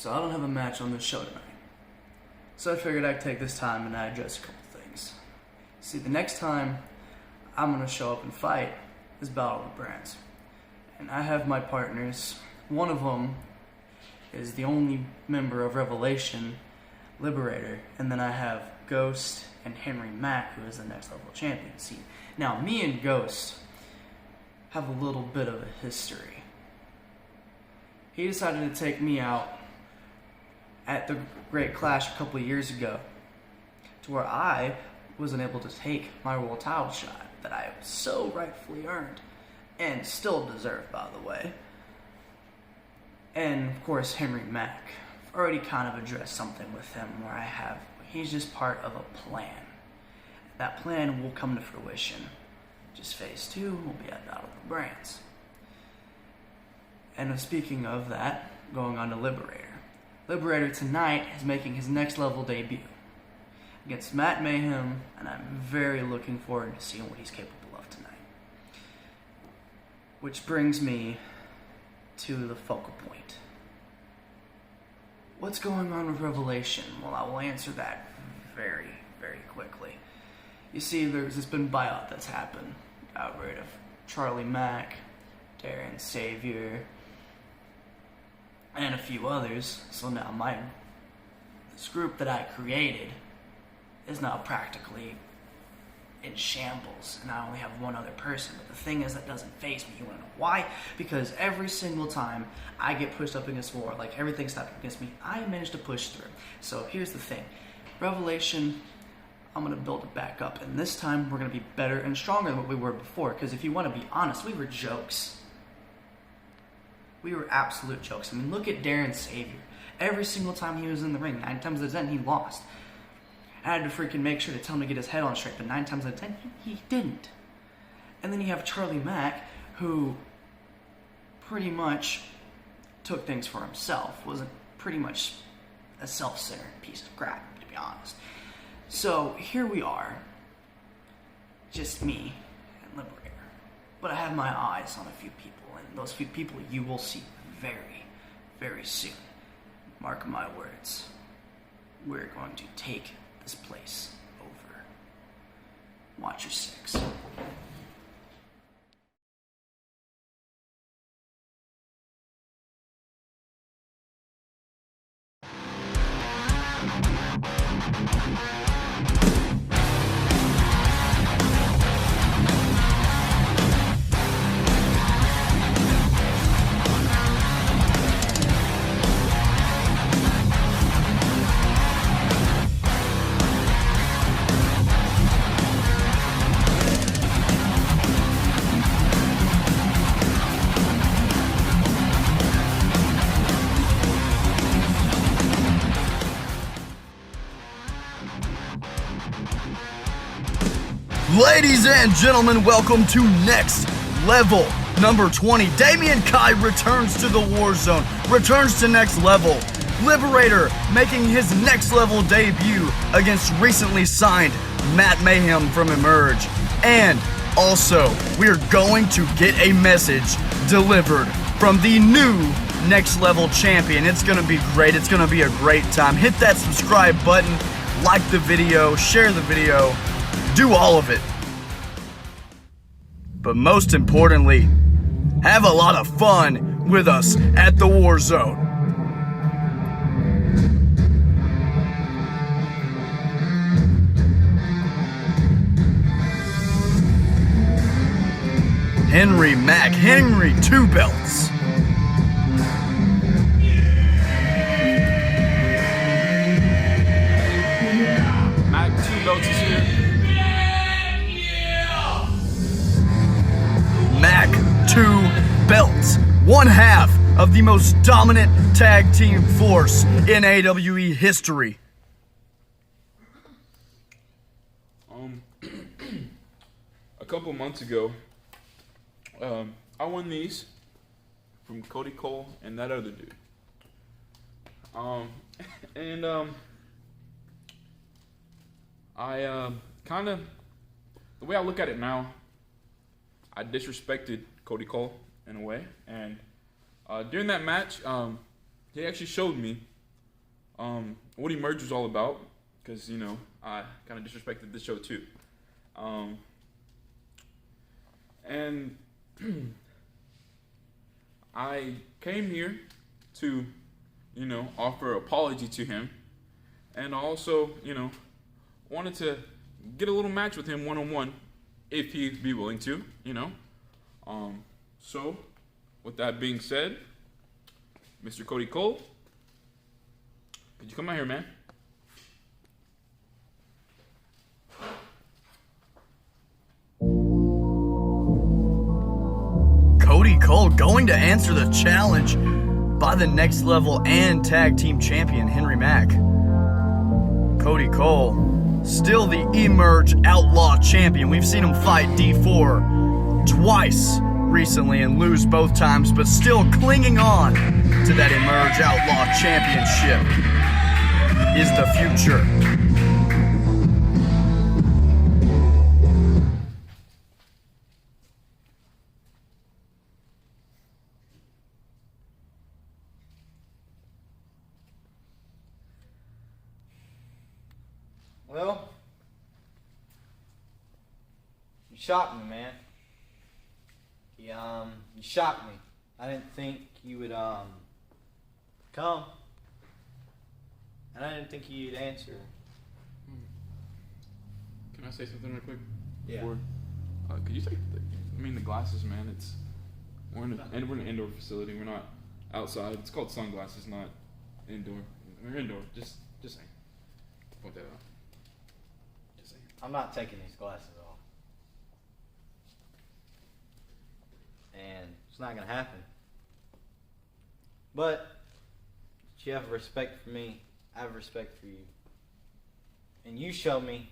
So I don't have a match on this show tonight. So I figured I'd take this time and I'd address a couple things. See, the next time I'm going to show up and fight is Battle of the Brands. And I have my partners. One of them is the only member of Revelation, Liberator. And then I have Ghost and Henry Mack, who is the next level champion. See, now me and Ghost have a little bit of a history. He decided to take me out at the Great Clash a couple of years ago, to where I wasn't able to take my world title shot that I so rightfully earned, and still deserve, by the way. And of course, Henry Mack. I've already kind of addressed something with him where he's just part of a plan. That plan will come to fruition. Just phase 2 will be at Battle of the Brands. And speaking of that, going on to Liberator. Liberator tonight is making his next level debut against Matt Mayhem, and I'm very looking forward to seeing what he's capable of tonight. Which brings me to the focal point. What's going on with Revelation? Well, I will answer that very, very quickly. You see, there's been buyout that's happened. Got rid of Charlie Mack, Darren Savior, and a few others. So now this group that I created is now practically in shambles, and I only have one other person. But the thing is, that doesn't faze me. You want to know why? Because every single time I get pushed up against war, like everything's stopped against me, I manage to push through. So here's the thing. Revelation, I'm going to build it back up, and this time we're going to be better and stronger than what we were before, because if you want to be honest, we were jokes. We were absolute jokes. I mean, look at Darren Savior. Every single time he was in the ring, 9 times out of 10, he lost. I had to freaking make sure to tell him to get his head on straight, but 9 times out of 10, he didn't. And then you have Charlie Mack, who pretty much took things for himself, wasn't pretty much a self-centered piece of crap, to be honest. So here we are, just me and Liberator. But I have my eyes on a few people, and those few people you will see very, very soon. Mark my words. We're going to take this place over. Watch your 6. Ladies and gentlemen, welcome to Next Level number 20. Damian Kai returns to the Warzone, returns to Next Level. Liberator making his Next Level debut against recently signed Matt Mayhem from EMERGE. And also, we're going to get a message delivered from the new Next Level champion. It's going to be great. It's going to be a great time. Hit that subscribe button, like the video, share the video. Do all of it. But most importantly, have a lot of fun with us at the Warzone. Henry Mack, Henry 2 belts. Mack 2 belts is here. Mack 2 belts, one half of the most dominant tag team force in AWE history. A couple months ago, I won these from Cody Cole and that other dude. I kind of, the way I look at it now, I disrespected Cody Cole in a way, and during that match, he actually showed me what EMERGE was all about, because, you know, I kind of disrespected this show too. And I came here to, you know, offer apology to him, and also, you know, wanted to get a little match with him one-on-one, if he'd be willing to, you know. So, with that being said, Mr. Cody Cole, could you come out here, man? Cody Cole going to answer the challenge by the Next Level and Tag Team Champion Henry Mack. Cody Cole, still the EMERGE Outlaw Champion. We've seen him fight D4 twice recently and lose both times, but still clinging on to that EMERGE Outlaw Championship is the future. Well, you shocked me, man. You shocked me. I didn't think you would come, and I didn't think you'd answer. Can I say something real quick? Yeah. Before? Could you take the glasses, man? We're in an indoor facility. We're not outside. It's called sunglasses, not indoor. We're indoor. Just saying. Point that out. Just saying. I'm not taking these glasses off, and it's not gonna happen. But you have respect for me. I have respect for you, and you show me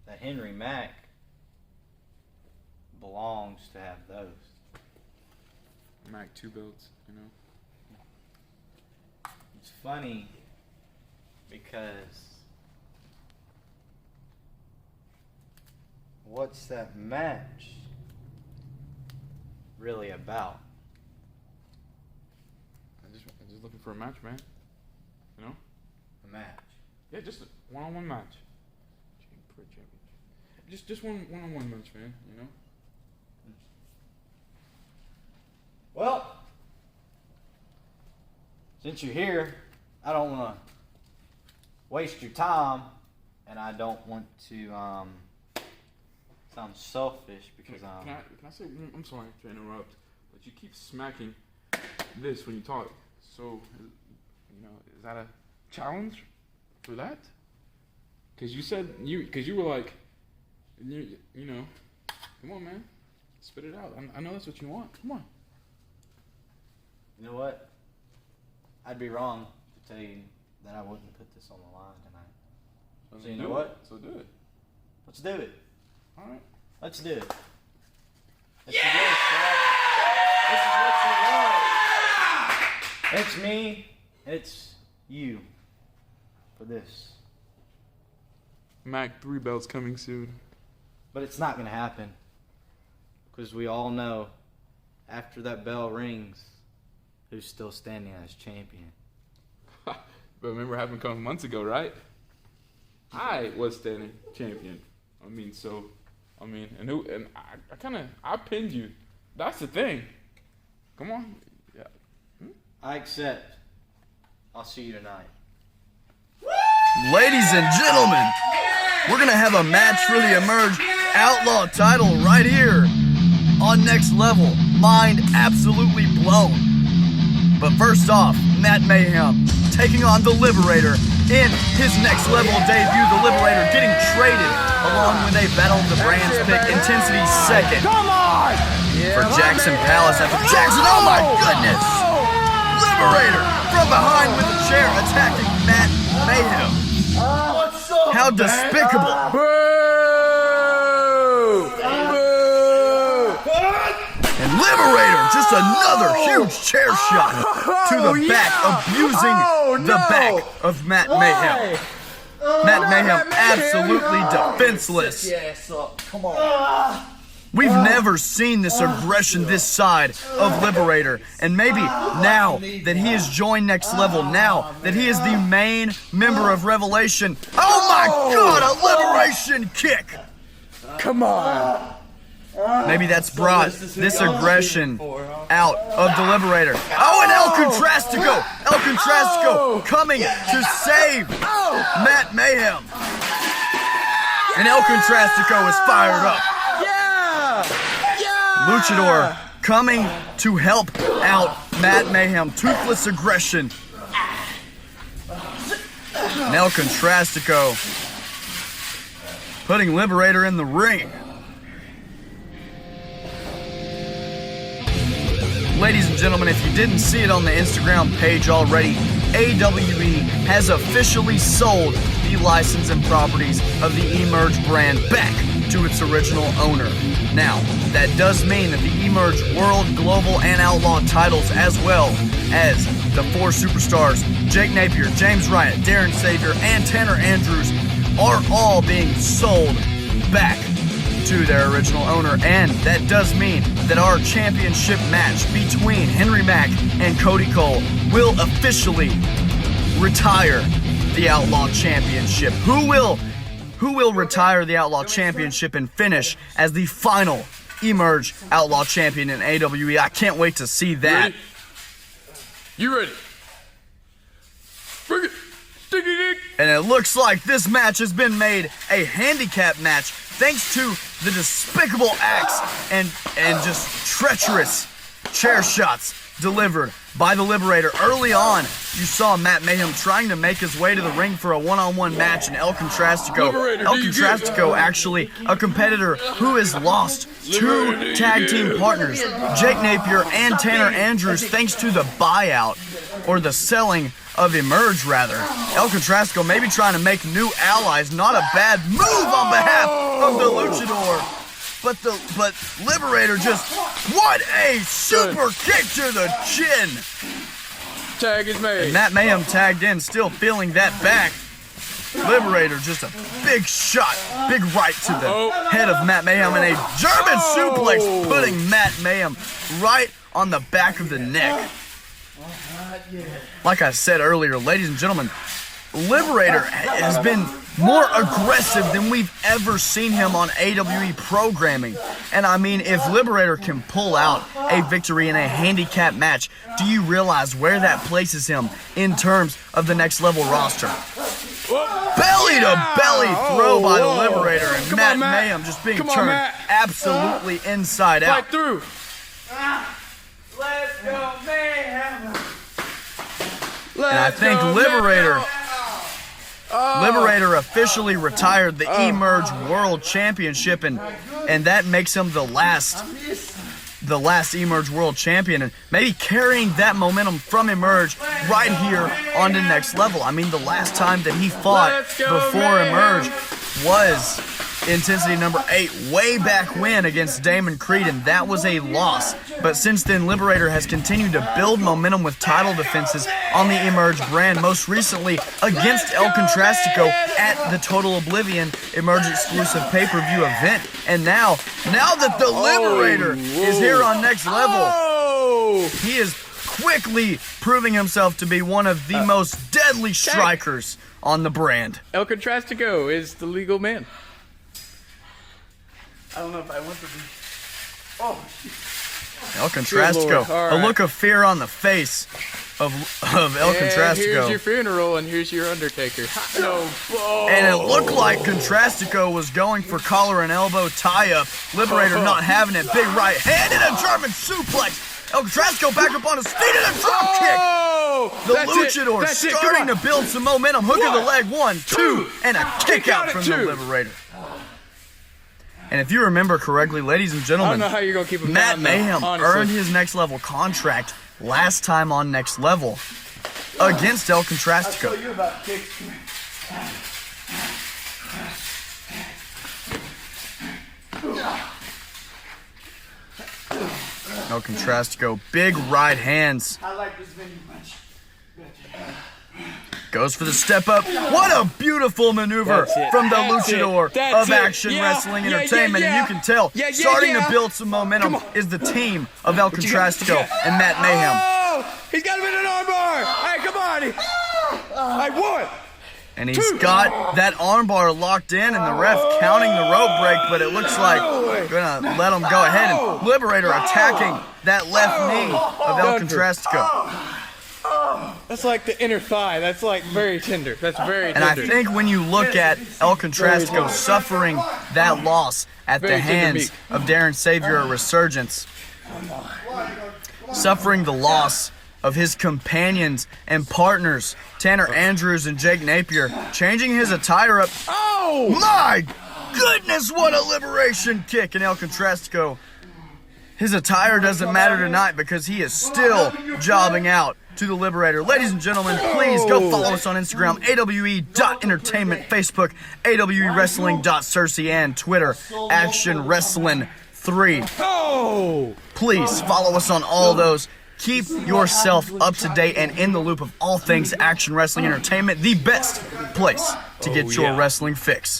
that Henry Mack belongs to have those. Mac 2 belts, you know. It's funny because what's that match really about? I'm just looking for a match, man. You know? A match. Yeah, just a one-on-one match. Just one-on-one match, man. You know. Well, since you're here, I don't want to waste your time, and I don't want to sound selfish because Can I say? I'm sorry to interrupt, but you keep smacking this when you talk. So, you know, is that a challenge for that? Because you were like, you know, come on, man, spit it out. I know that's what you want. Come on. You know what? I'd be wrong to tell you that I wouldn't put this on the line tonight. So you know what? So do it. Let's do it. All right. Let's do it. Let's do this, right? This is what you want. It's me, and it's you for this. Mac 3 belts coming soon. But it's not going to happen. Because we all know, after that bell rings, who's still standing as champion. But remember what happened a couple months ago, right? I was standing champion. I pinned you. That's the thing. Come on. Yeah. I accept. I'll see you tonight. Ladies and gentlemen, we're going to have a match for the EMERGE Outlaw title right here on Next Level. Mind absolutely blown. But first off, Matt Mayhem taking on the Liberator in his Next Level debut. The Liberator getting traded along with a Battle of the Brands pick. Intensity second. Come on! For Jackson Palace after Jackson. Oh my goodness! Liberator from behind with a chair attacking Matt Mayhem. How despicable. And Liberator, just another huge chair shot to the back, abusing the back of Matt Mayhem. Matt Mayhem absolutely defenseless. Yes, come on. We've never seen this aggression this side of Liberator. And maybe now that he has joined Next Level, now that he is the main member of Revelation. Oh my God, a Liberation kick! Come on. Maybe that's brought this aggression out of the Liberator. Oh, and El Contrastico! El Contrastico coming to save Matt Mayhem. And El Contrastico is fired up. Luchador coming to help out Matt Mayhem. Toothless aggression. And El Contrastico putting Liberator in the ring. Ladies and gentlemen, if you didn't see it on the Instagram page already, AWE has officially sold the license and properties of the EMERGE brand back to its original owner. Now, that does mean that the EMERGE World, Global, and Outlaw titles, as well as the 4 superstars, Jake Napier, James Riot, Darren Savior, and Tanner Andrews, are all being sold back to their original owner. And that does mean that our championship match between Henry Mack and Cody Cole will officially retire the Outlaw Championship. Who will retire the Outlaw Championship and finish as the final EMERGE Outlaw Champion in AWE? I can't wait to see that. Ready? You ready? Bring it. Sticky dick. And it looks like this match has been made a handicap match thanks to the despicable acts and just treacherous chair shots delivered by the Liberator. Early on, you saw Matt Mayhem trying to make his way to the ring for a one-on-one match, and El Contrastico. El Contrastico, actually a competitor who has lost 2 tag team partners, Jake Napier and Tanner Andrews, thanks to the buyout, or the selling of EMERGE, rather. El Contrastico maybe trying to make new allies. Not a bad move on behalf of the Luchador. But Liberator just, what a super kick to the chin. Tag is made. And Matt Mayhem tagged in, still feeling that back. Liberator just a big shot, big right to the head of Matt Mayhem, and a German suplex putting Matt Mayhem right on the back of the neck. Like I said earlier, ladies and gentlemen, Liberator has been more aggressive than we've ever seen him on AWE programming. And I mean, if Liberator can pull out a victory in a handicap match, do you realize where that places him in terms of the Next Level roster? Belly to belly throw by the Liberator, and Matt Mayhem just being turned absolutely inside out. Fight through. Let's go, Mayhem. And I think Liberator officially retired the EMERGE World Championship, and that makes him the last EMERGE World Champion, and maybe carrying that momentum from EMERGE right here on to Next Level. I mean, the last time that he fought before EMERGE was Intensity number 8 way back when against Damon Creed, and that was a loss. But since then, Liberator has continued to build momentum with title defenses on the EMERGE brand, most recently against El Contrastico at the Total Oblivion EMERGE exclusive pay-per-view event. And now that the Liberator is here on Next Level, he is quickly proving himself to be one of the most deadly strikers on the brand. El Contrastico is the legal man. I don't know if I want to be. El Contrastico, right. A look of fear on the face of El Contrastico. Here's your funeral and here's your Undertaker. And it looked like Contrastico was going for collar and elbow tie-up. Liberator not having it. Big right hand and a German suplex. El Contrastico back up on his feet and a drop kick. The Luchador starting to build some momentum. Hook of the leg, 1, 2, and a kick out from the Liberator. And if you remember correctly, ladies and gentlemen, I don't know how you're gonna keep him Matt down, Mayhem honestly. earned his Next Level contract last time on Next Level against El Contrastico. You about kicks. El Contrastico, big right hands. I like this venue much. Goes for the step up. What a beautiful maneuver from the luchador of Action Wrestling Entertainment. And you can tell, starting to build some momentum is the team of El Contrastico and Matt Mayhem. Oh, he's got him in an armbar. Hey, come on. I won. And he's got that armbar locked in, and the ref counting the rope break, but it looks like gonna let him go ahead. And Liberator attacking that left knee of El Contrastico. That's like the inner thigh. That's like very tender. That's very tender. And I think when you look at El Contrastico suffering that loss at the hands of Darren Savior Resurgence, suffering the loss of his companions and partners, Tanner Andrews and Jake Napier, changing his attire up. Oh my goodness, what a liberation kick in El Contrastico. His attire doesn't matter tonight because he is still jobbing out to the Liberator. Ladies and gentlemen, please go follow us on Instagram, awe.entertainment, Facebook, awewrestling.cersei, and Twitter, Action Wrestling 3. Please follow us on all those. Keep yourself up to date and in the loop of all things Action Wrestling Entertainment, the best place to get your wrestling fix.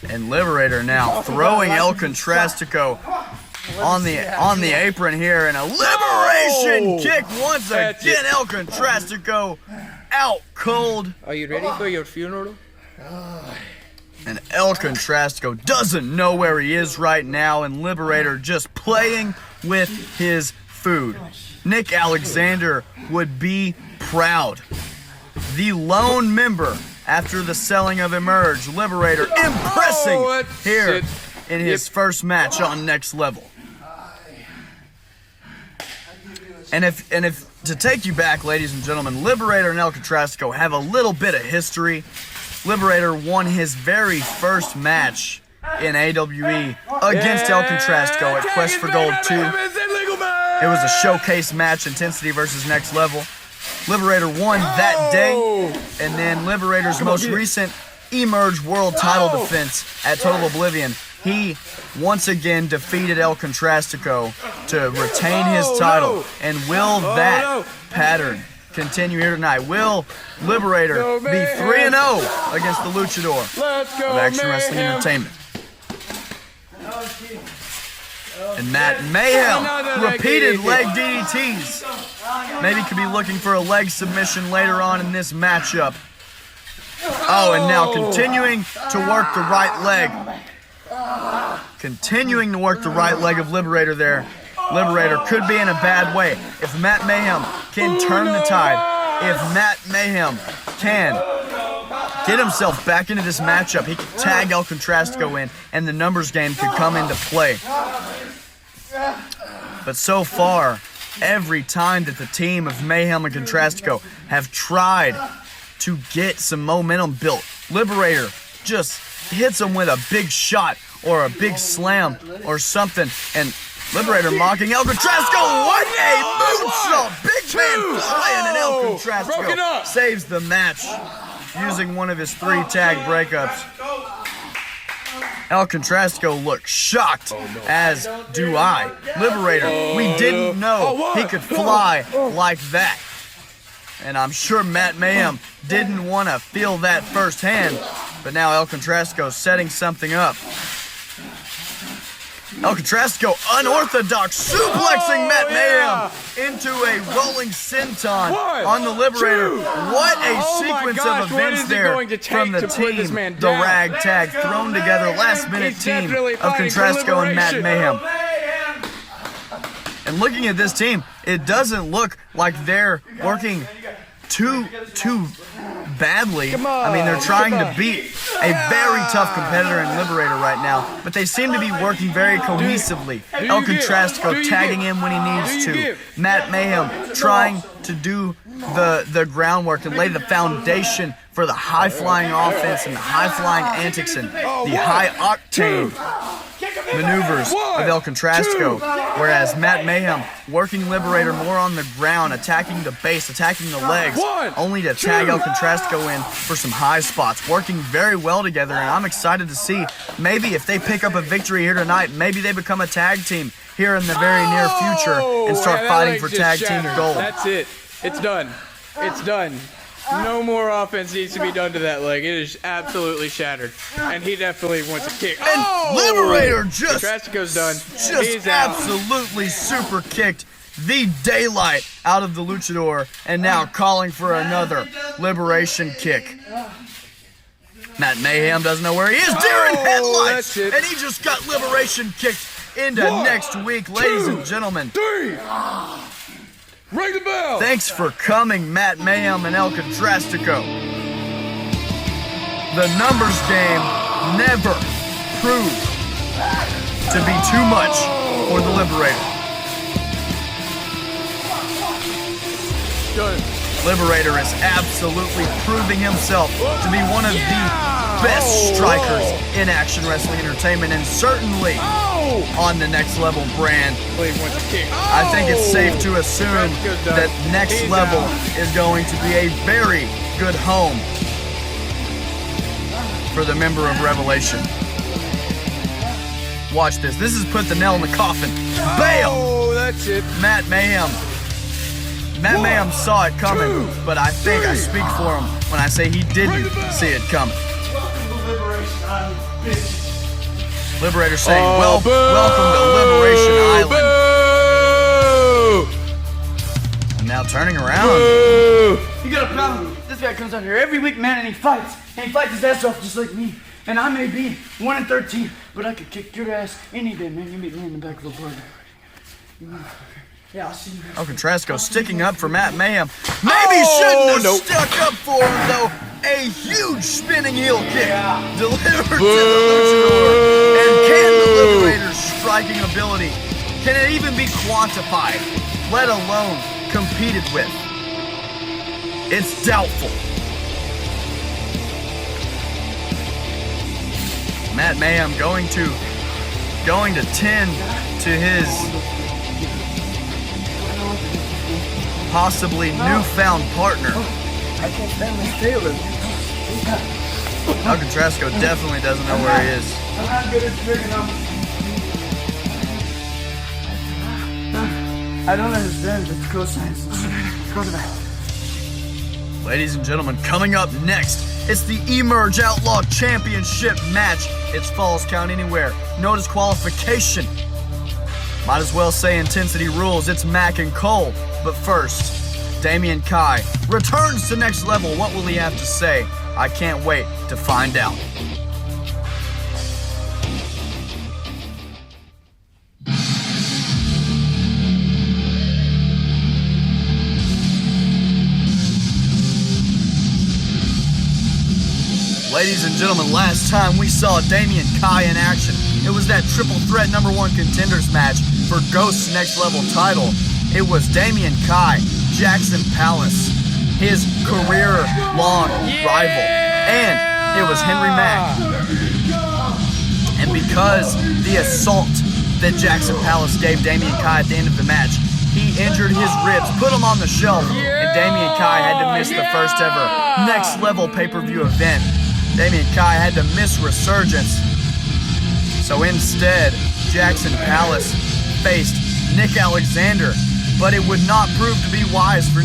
And Liberator now throwing El Contrastico on the apron here, and a liberation kick once again. El Contrastico out cold. Are you ready for your funeral? And El Contrastico doesn't know where he is right now, and Liberator just playing with his food. Nick Alexander would be proud. The lone member after the selling of Emerge, Liberator impressing here in his first match on Next Level. And if to take you back, ladies and gentlemen, Liberator and El Contrastico have a little bit of history. Liberator won his very first match in AWE against El Contrastico at Quest for Gold 2. It was a showcase match, Intensity versus Next Level. Liberator won that day, and then Liberator's most recent Emerge World title defense at Total Oblivion, he once again defeated El Contrastico to retain his title. And will that pattern continue here tonight? Will Liberator be 3-0 against the Luchador of Action Wrestling Entertainment? And Matt Mayhem, repeated leg DDTs. Maybe could be looking for a leg submission later on in this matchup. Oh, and now continuing to work the right leg. Continuing to work the right leg of Liberator there. Liberator could be in a bad way. If Matt Mayhem can turn the tide, if Matt Mayhem can get himself back into this matchup, he could tag El Contrastico in, and the numbers game could come into play. But so far, every time that the team of Mayhem and Contrastico have tried to get some momentum built, Liberator just hits them with a big shot or a big slam or something, and Liberator mocking El Contrastico. What a moonsault! Big man flying, and El Contrastico saves the match using one of his 3 tag breakups. El Contrastico looks shocked, as do I. Liberator, we didn't know he could fly like that. And I'm sure Matt Mayhem didn't want to feel that firsthand, but now El Contrastico setting something up. El Contrastico unorthodox suplexing Matt Mayhem into a rolling senton on the Liberator. What a sequence of events there from the team, the ragtag thrown together last minute team of Contrastico and Matt Mayhem. And looking at this team, it doesn't look like they're working too badly. I mean, they're trying to beat a very tough competitor in Liberator right now, but they seem to be working very cohesively. El Contrastico tagging in when he needs to. Matt Mayhem trying to do the groundwork and lay the foundation for the high-flying offense and the high-flying antics and the high-octane maneuvers of El Contrastico, whereas Matt Mayhem working Liberator more on the ground, attacking the base, attacking the legs, only to tag El Contrastico in for some high spots, working very well together, and I'm excited to see maybe if they pick up a victory here tonight, maybe they become a tag team here in the very near future and start fighting for tag team gold. That's it. It's done. It's done. No more offense needs to be done to that leg. It is absolutely shattered. And he definitely wants a kick. And Liberator just done. He's absolutely super kicked the daylight out of the luchador, and now calling for another liberation kick. Matt Mayhem doesn't know where he is. Darren headlights, and he just got liberation kicked into next week, ladies and gentlemen. 3. Ring the bell. Thanks for coming, Matt Mayhem and El Contrastico. The numbers game never proved to be too much for the Liberator. Done. Liberator is absolutely proving himself to be one of the best strikers in Action Wrestling Entertainment, and certainly on the Next Level brand. I think it's safe to assume that Next Level is going to be a very good home for the member of Revelation. Watch this. This has put the nail in the coffin. Bam! Oh, that's it. Matt Mayhem saw it coming, but I think I speak for him when I say he didn't see it coming. Liberator saying, welcome to Liberation Island. And now turning around. You got a problem? This guy comes out here every week, man, and he fights. And he fights his ass off just like me. And I may be 1-13, but I could kick your ass any day, man. You meet me in the back of a bar. Yeah, I'll see you. El Contrastico sticking up for Matt Mayhem. Maybe shouldn't have stuck up for him, though. A huge spinning heel kick delivered to the luchador. And can the Liberator's striking ability, can it even be quantified, let alone competed with? It's doubtful. Matt Mayhem going to tend to his possibly newfound partner. I can't stand this Taylor. El Contrastico definitely doesn't know where he is. I'm not good at tricking him. I don't understand the cosines. Go to that. Ladies and gentlemen, coming up next, it's the EMERGE Outlaw Championship match. It's Falls Count Anywhere. No disqualification. Might as well say intensity rules. It's Mac and Cole. But first, Damian Kai returns to Next Level. What will he have to say? I can't wait to find out. Ladies and gentlemen, last time we saw Damian Kai in action, it was that triple threat #1 contenders match for Ghost's Next Level title. It was Damian Kai, Jackson Palace, his career-long rival, and it was Henry Mack. And because the assault that Jackson Palace gave Damian Kai at the end of the match, he injured his ribs, put him on the shelf, and Damian Kai had to miss the first ever Next Level pay-per-view event. Damian Kai had to miss Resurgence. So instead, Jackson Palace faced Nick Alexander, but it would not prove to be wise for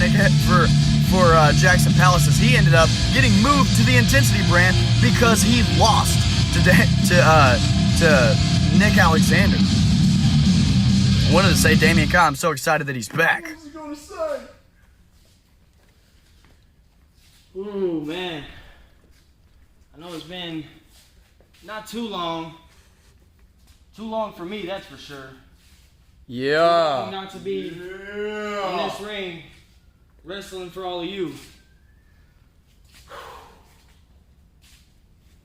Jackson Palace, as he ended up getting moved to the Intensity brand because he lost to Nick Alexander. I wanted to say, Damian Kai, I'm so excited that he's back. What was he gonna say? Ooh, man. I know it's been not too long. Too long for me, that's for sure. Yeah. Not to be in this ring wrestling for all of you.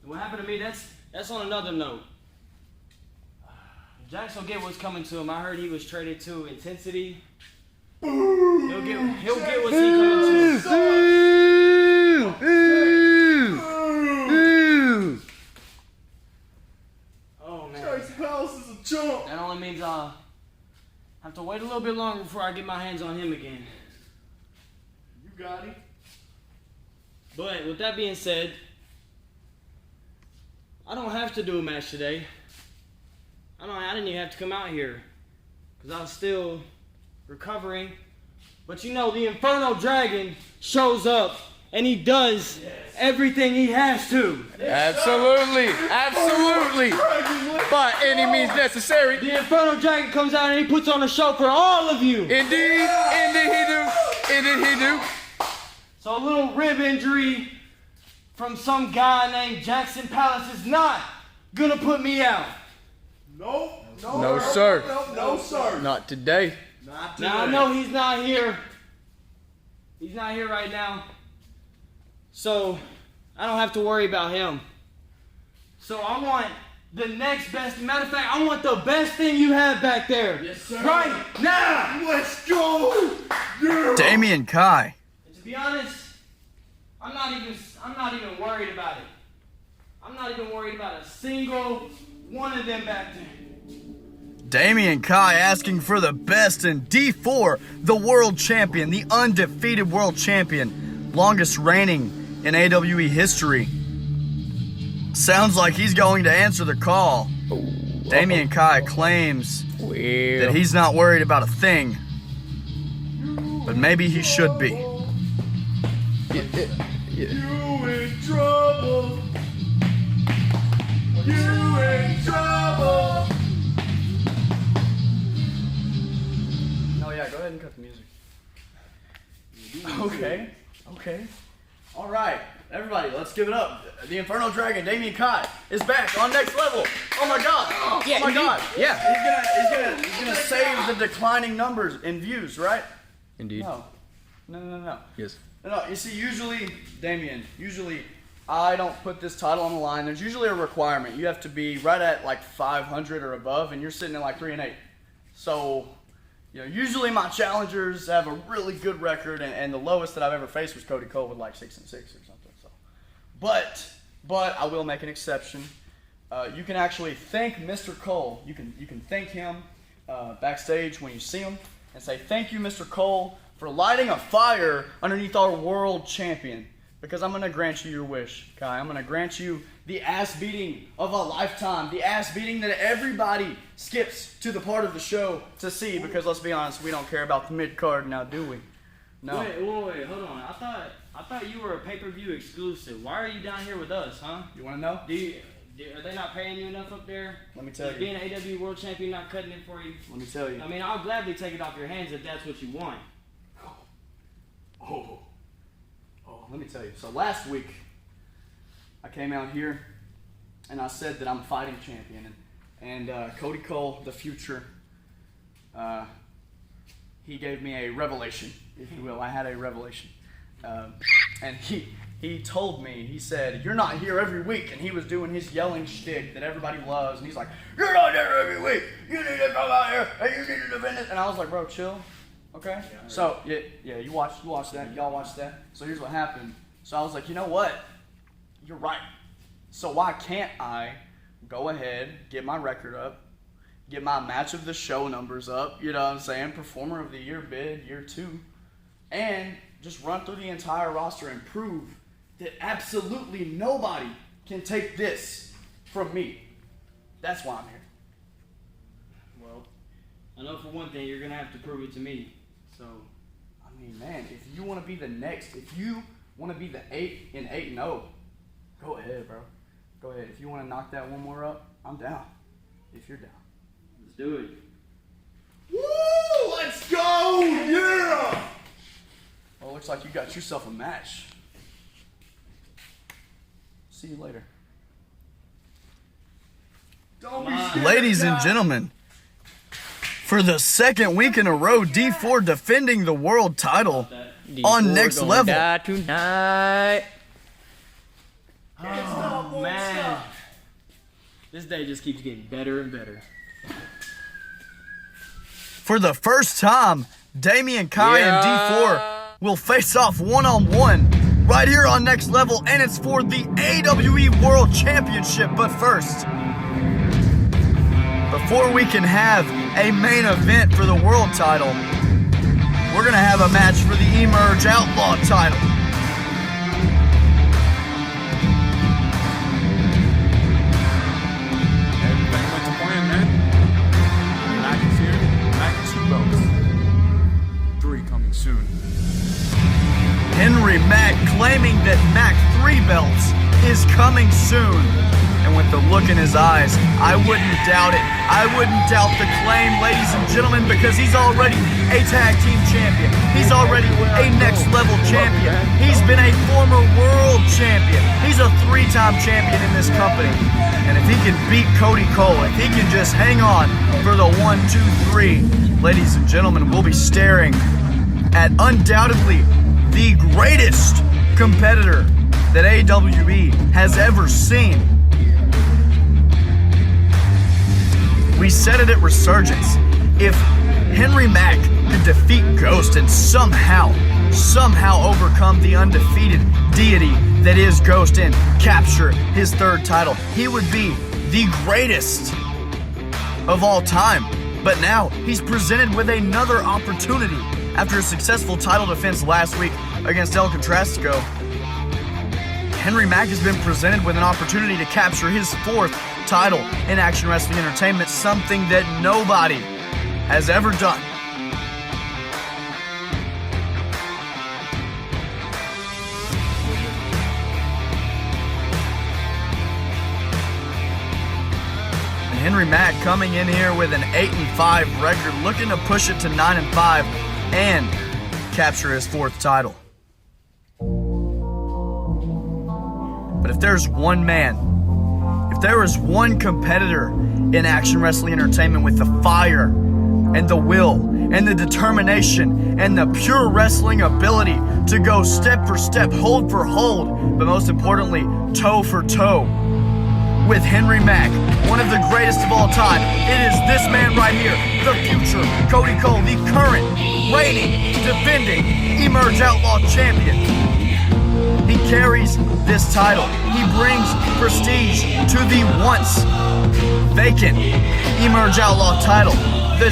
What happened to me, that's on another note. Jackson will get what's coming to him. I heard he was traded to Intensity. He'll get what's he coming to. Oh man. Jackson Palace is a wait a little bit longer before I get my hands on him again. You got him. But with that being said, I don't have to do a match today. I didn't even have to come out here because I was still recovering. But you know, the Inferno Dragon shows up and he does everything he has to. Absolutely. Absolutely. By any means necessary. The Inferno Dragon comes out and he puts on a show for all of you. Indeed. Indeed he do. Indeed he do. So a little rib injury from some guy named Jackson Palace is not gonna put me out. No, sir. No, sir. Not today. Now I know he's not here. He's not here right now. So I don't have to worry about him. So I want the next best. Matter of fact, I want the best thing you have back there. Yes, sir. Right now. Let's go. Yeah. Damian Kai. And to be honest, I'm not even worried about it. I'm not even worried about a single one of them back there. Damian Kai asking for the best in D4, the world champion, the undefeated world champion, longest reigning in AWE history. Sounds like he's going to answer the call. Damian Kai claims that he's not worried about a thing, but maybe he should be. You in trouble. You in trouble. Oh yeah, go ahead and cut the music. Okay. All right, everybody, let's give it up. The Inferno Dragon, Damian Kai, is back on next level. Oh my God! Oh my God! Yeah. He's gonna save the declining numbers in views, right? Indeed. No. Yes. No, you see, usually, Damian, I don't put this title on the line. There's usually a requirement. You have to be right at like 500 or above, and you're sitting at like 3-8. So, usually my challengers have a really good record, and the lowest that I've ever faced was Cody Cole with like 6-6 or something. So, but I will make an exception. You can actually thank Mr. Cole. You can thank him backstage when you see him, and say, "Thank you, Mr. Cole, for lighting a fire underneath our world champion." Because I'm going to grant you your wish, Kai. I'm going to grant you the ass beating of a lifetime. The ass beating that everybody skips to the part of the show to see. Because let's be honest, we don't care about the mid-card now, do we? No. Wait, hold on. I thought you were a pay-per-view exclusive. Why are you down here with us, huh? You want to know? Are they not paying you enough up there? Let me tell you. Being an AW World Champion not cutting it for you? Let me tell you. I mean, I'll gladly take it off your hands if that's what you want. Let me tell you. So last week, I came out here and I said that I'm a fighting champion. And Cody Cole, the future, he gave me a revelation, if you will. I had a revelation. And he told me, he said, "You're not here every week." And he was doing his yelling shtick that everybody loves. And he's like, "You're not here every week. You need to come out here and you need to defend it." And I was like, "Bro, chill. Okay." So you watched that. Y'all watched that. So here's what happened. So I was like, you know what? You're right. So why can't I go ahead, get my record up, get my match of the show numbers up, you know what I'm saying? Performer of the year bid, year 2, and just run through the entire roster and prove that absolutely nobody can take this from me. That's why I'm here. Well, I know for one thing, you're going to have to prove it to me. So, I mean, man, if you want to be the next, if you want to be the 8-0, go ahead, bro. Go ahead. If you want to knock that one more up, I'm down. If you're down. Let's do it. Woo! Let's go! Yeah! Well, it looks like you got yourself a match. See you later. Don't be scared. Ladies and gentlemen, for the second week in a row, D4 defending the world title on Next Level. Die tonight. Oh, man. This day just keeps getting better and better. For the first time, Damian Kai and D4 will face off one-on-one right here on Next Level, and it's for the AWE World Championship. But first, before we can have a main event for the world title. We're going to have a match for the EMERGE Outlaw title. Everything went to plan, man. Mac is here. Mac 2 belts. 3 coming soon. Henry Mack claiming that Mac 3 belts is coming soon. And with the look in his eyes, I wouldn't doubt it. I wouldn't doubt the claim, ladies and gentlemen, because he's already a tag team champion. He's already a next level champion. He's been a former world champion. He's a 3-time champion in this company. And if he can beat Cody Cole, if he can just hang on for the 1, 2, 3, ladies and gentlemen, we'll be staring at undoubtedly the greatest competitor that AWE has ever seen. We said it at Resurgence. If Henry Mack could defeat Ghost and somehow overcome the undefeated deity that is Ghost and capture his 3rd title, he would be the greatest of all time. But now he's presented with another opportunity. After a successful title defense last week against El Contrastico, Henry Mack has been presented with an opportunity to capture his 4th title in Action Wrestling Entertainment, something that nobody has ever done. And Henry Mack coming in here with an 8-5 record, looking to push it to 9-5 and capture his 4th title. But if there's one man, if there is one competitor in Action Wrestling Entertainment with the fire and the will and the determination and the pure wrestling ability to go step for step, hold for hold, but most importantly, toe for toe with Henry Mack, one of the greatest of all time, it is this man right here, the future Cody Cole, the current, reigning, defending EMERGE Outlaw Champion. He carries this title. He brings prestige to the once vacant EMERGE Outlaw title. The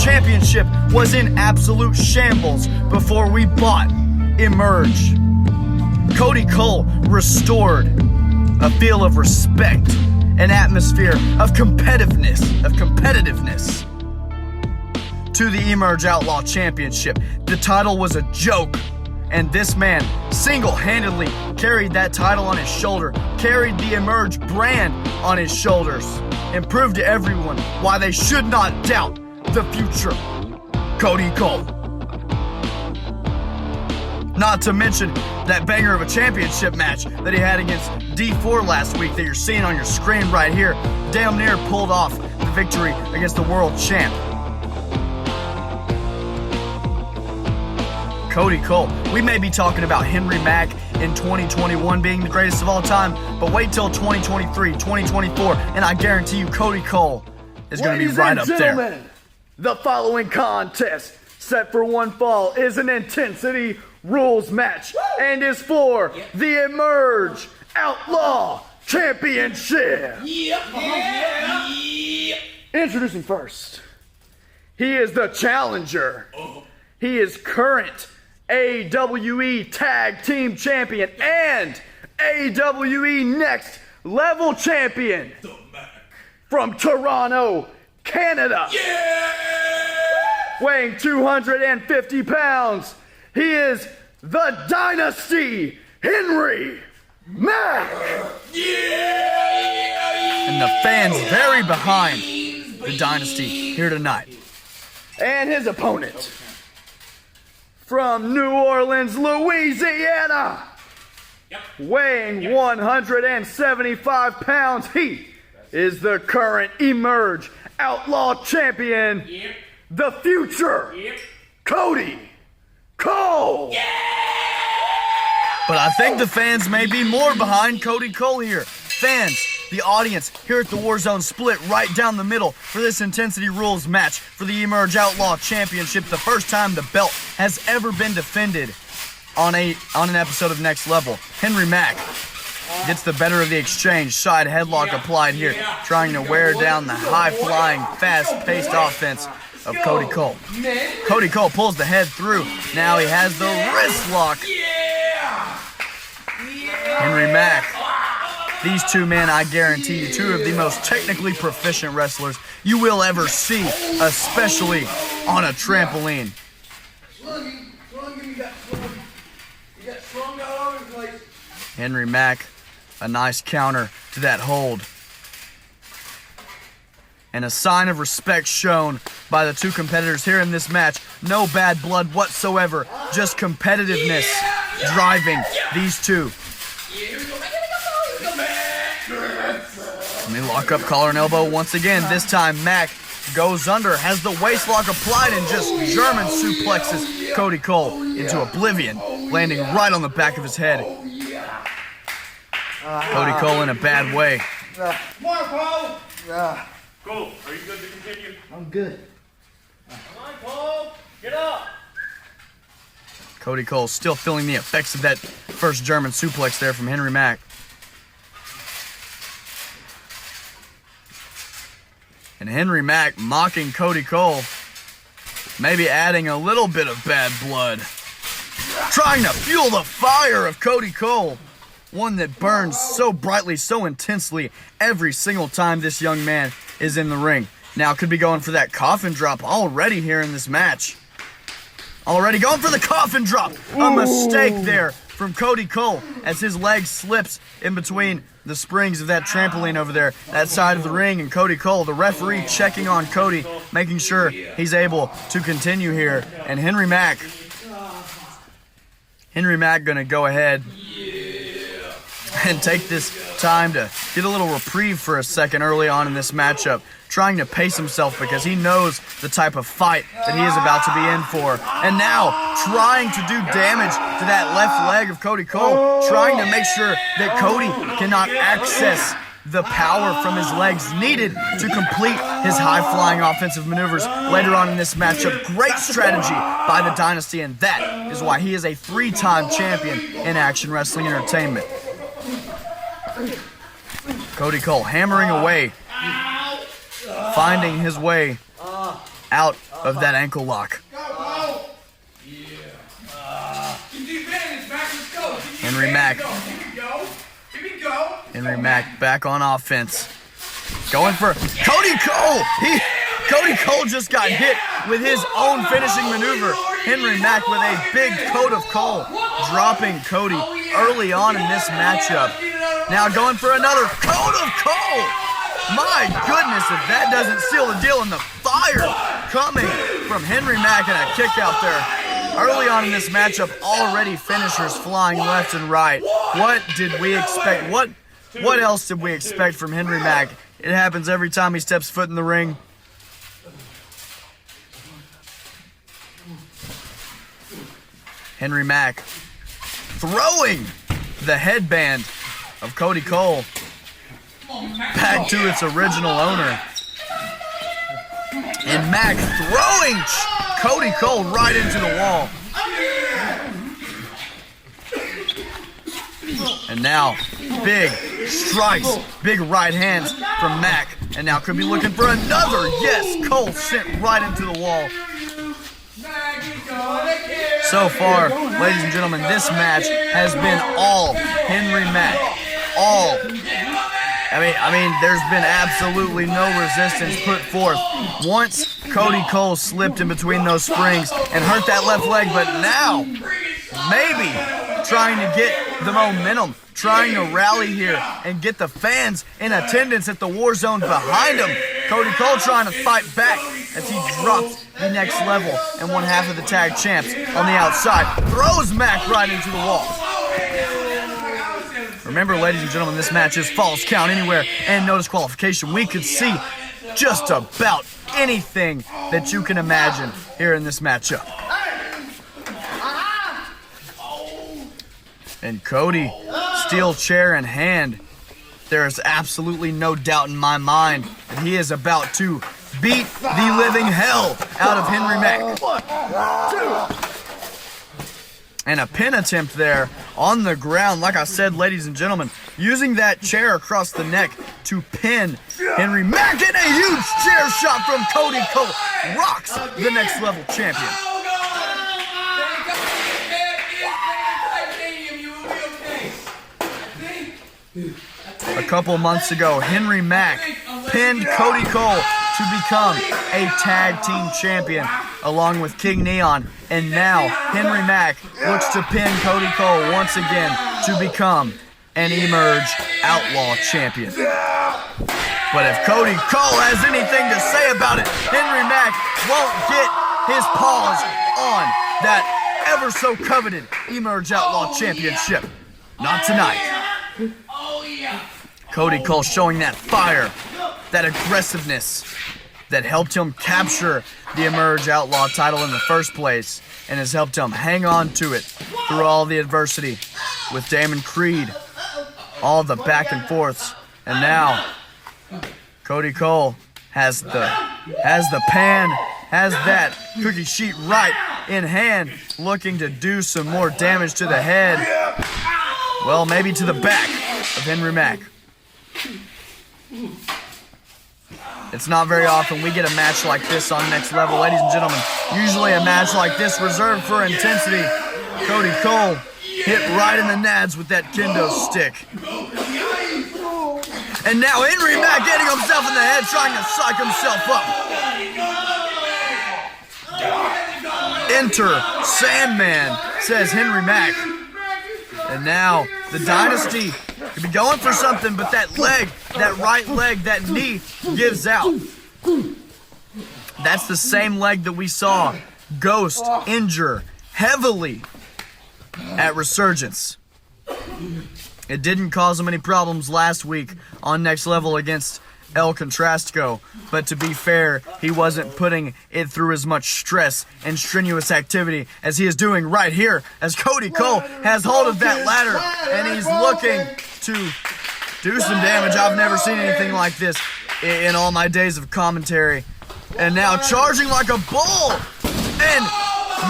championship was in absolute shambles before we bought EMERGE. Cody Cole restored a feel of respect, an atmosphere of competitiveness to the EMERGE Outlaw Championship. The title was a joke. And this man single-handedly carried that title on his shoulder, carried the EMERGE brand on his shoulders, and proved to everyone why they should not doubt the future Cody Cole. Not to mention that banger of a championship match that he had against D4 last week that you're seeing on your screen right here. Damn near pulled off the victory against the world champ. Cody Cole. We may be talking about Henry Mack in 2021 being the greatest of all time, but wait till 2023, 2024, and I guarantee you Cody Cole is going to be right up there. The following contest, set for one fall, is an intensity rules match and is for the EMERGE Outlaw Championship. Introducing first, he is the challenger. He is current AWE Tag Team Champion and AWE Next Level Champion from Toronto, Canada. Weighing 250 pounds, he is the Dynasty Henry Mack. And the fans very behind the Dynasty here tonight. And his opponent, from New Orleans, Louisiana, weighing 175 pounds, he is the current EMERGE Outlaw Champion, the future Cody Cole. But I think the fans may be more behind Cody Cole here. Fans, the audience here at the Warzone split right down the middle for this Intensity Rules match for the EMERGE Outlaw Championship, the first time the belt has ever been defended on an episode of Next Level. Henry Mack gets the better of the exchange. Side headlock applied here, trying to wear down the high-flying, fast-paced offense of Cody Cole. Cody Cole pulls the head through. Now he has the wrist lock. Henry Mack. These two men, I guarantee you, two of the most technically proficient wrestlers you will ever see, especially on a trampoline. Henry Mack, a nice counter to that hold. And a sign of respect shown by the two competitors here in this match. No bad blood whatsoever, just competitiveness driving these two. Let me lock up collar and elbow once again. This time Mack goes under, has the waist lock applied, and just German suplexes Cody Cole into oblivion, landing right on the back of his head. Cody Cole in a bad way. Cole, are you good to continue? I'm good. Come on, Cole. Get up. Cody Cole still feeling the effects of that first German suplex there from Henry Mack. And Henry Mack mocking Cody Cole, maybe adding a little bit of bad blood. Trying to fuel the fire of Cody Cole. One that burns so brightly, so intensely every single time this young man is in the ring. Now could be going for that coffin drop already here in this match. Already going for the coffin drop. A mistake there from Cody Cole as his leg slips in between the springs of that trampoline over there, that side of the ring, and Cody Cole, the referee, checking on Cody, making sure he's able to continue here. And Henry Mack gonna go ahead and take this time to get a little reprieve for a second early on in this matchup, trying to pace himself because he knows the type of fight that he is about to be in for. And now trying to do damage to that left leg of Cody Cole, trying to make sure that Cody cannot access the power from his legs needed to complete his high-flying offensive maneuvers later on in this matchup. Great strategy by the Dynasty, and that is why he is a 3-time champion in Action Wrestling Entertainment. Cody Cole hammering away, finding his way out of that ankle lock. Henry Mack. Henry Mack back on offense. Going for Cody Cole. Cody Cole just got hit with his own finishing maneuver. Henry Mack with a big coat of coal, dropping Cody early on in this matchup. Now going for another coat of coal. My goodness, if that doesn't seal the deal, and the fire coming from Henry Mack and a kick out there. Early on in this matchup, already finishers flying left and right. What did we expect? What else did we expect from Henry Mack? It happens every time he steps foot in the ring. Henry Mack throwing the headband of Cody Cole back to its original owner. And Mack throwing Cody Cole right into the wall. And now, big strikes, big right hands from Mack. And now could be looking for another. Yes, Cole sent right into the wall. So far, ladies and gentlemen, this match has been all Henry Mack. All. I mean, there's been absolutely no resistance put forth. Once Cody Cole slipped in between those springs and hurt that left leg, but now, maybe trying to get the momentum, trying to rally here and get the fans in attendance at the Warzone behind him. Cody Cole trying to fight back as he drops the next level and one half of the tag champs on the outside. Throws Mack right into the wall. Remember, ladies and gentlemen, this match is Falls Count Anywhere and no disqualification. We could see just about anything that you can imagine here in this matchup. And Cody, steel chair in hand, there is absolutely no doubt in my mind that he is about to beat the living hell out of Henry Mack. And a pin attempt there on the ground. Like I said, ladies and gentlemen, using that chair across the neck to pin Henry Mack. And a huge chair shot from Cody Cole. Rocks the Next Level champion. A couple months ago, Henry Mack pinned Cody Cole to become a tag team champion along with King Neon. And now Henry Mack looks to pin Cody Cole once again to become an EMERGE Outlaw champion. But if Cody Cole has anything to say about it, Henry Mack won't get his paws on that ever so coveted EMERGE Outlaw Championship. Not tonight. Cody Cole showing that fire, that aggressiveness that helped him capture the EMERGE Outlaw title in the first place and has helped him hang on to it through all the adversity with Damon Creed, all the back and forths. And now Cody Cole has the pan, has that cookie sheet right in hand, looking to do some more damage to the head. Well, maybe to the back of Henry Mack. It's not very often we get a match like this on Next Level, ladies and gentlemen. Usually a match like this reserved for intensity. Cody Cole hit right in the nads with that kendo stick. And now Henry Mack getting himself in the head, trying to psych himself up. Enter Sandman, says Henry Mack. And now the Dynasty could be going for something, but that leg, that right leg, that knee gives out. That's the same leg that we saw Ghost injure heavily at Resurgence. It didn't cause him any problems last week on Next Level against El Contrastico, but to be fair, he wasn't putting it through as much stress and strenuous activity as he is doing right here as Cody Cole has hold of that ladder and he's looking to do some damage. I've never seen anything like this in all my days of commentary. And now charging like a bull, and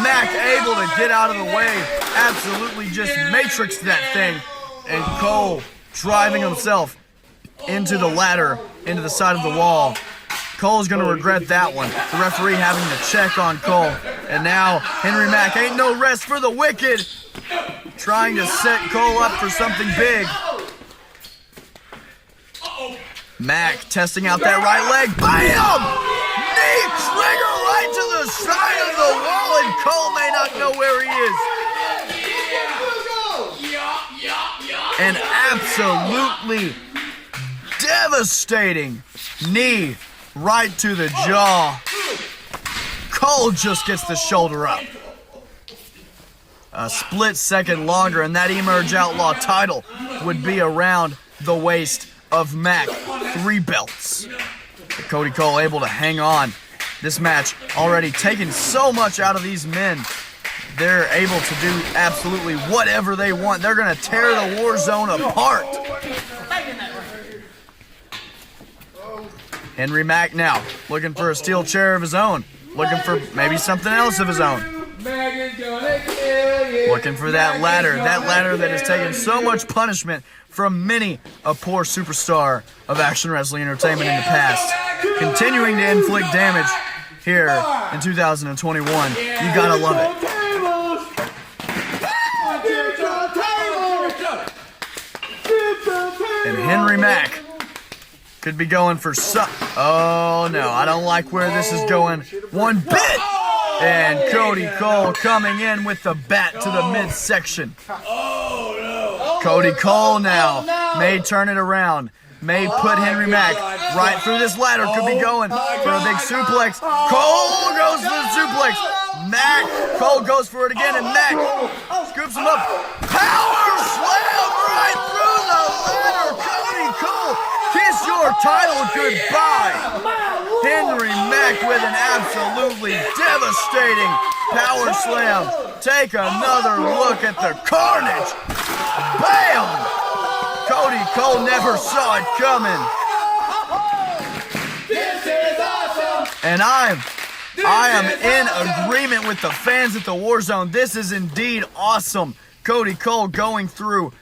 Mack able to get out of the way, absolutely just matrixed that thing, and Cole driving himself into the ladder, into the side of the wall. Cole's gonna regret that one. The referee having to check on Cole. And now Henry Mack, ain't no rest for the wicked, trying to set Cole up for something big. Mack testing out that right leg. Bam! Knee trigger right to the side of the wall, and Cole may not know where he is. An absolutely devastating knee right to the jaw. Cole just gets the shoulder up. A split second longer and that EMERGE Outlaw title would be around the waist of Mack. 3 belts. But Cody Cole able to hang on. This match already taking so much out of these men. They're able to do absolutely whatever they want. They're going to tear the Warzone apart. Henry Mack now looking for a steel chair of his own. Looking for maybe something else of his own. Looking for that ladder that has taken so much punishment from many a poor superstar of Action Wrestling Entertainment in the past. Continuing to inflict damage here in 2021. You gotta love it. And Henry Mack could be going for some. Oh no, I don't like where this is going one bit. And Cody Cole coming in with the bat to the midsection. Cody Cole now may turn it around. May put Henry Mack right through this ladder. Could be going for a big suplex. Cole goes for the suplex. Cole goes for it again, and Mack scoops him up. Power slam right through the ladder. Cody Cole, kiss your title goodbye. Henry Mack with an absolutely devastating power slam. Take another look at the carnage. Bam! Cody Cole never saw it coming. This is awesome. And I'm I am in agreement with the fans at the Warzone. This is indeed awesome. Cody Cole going through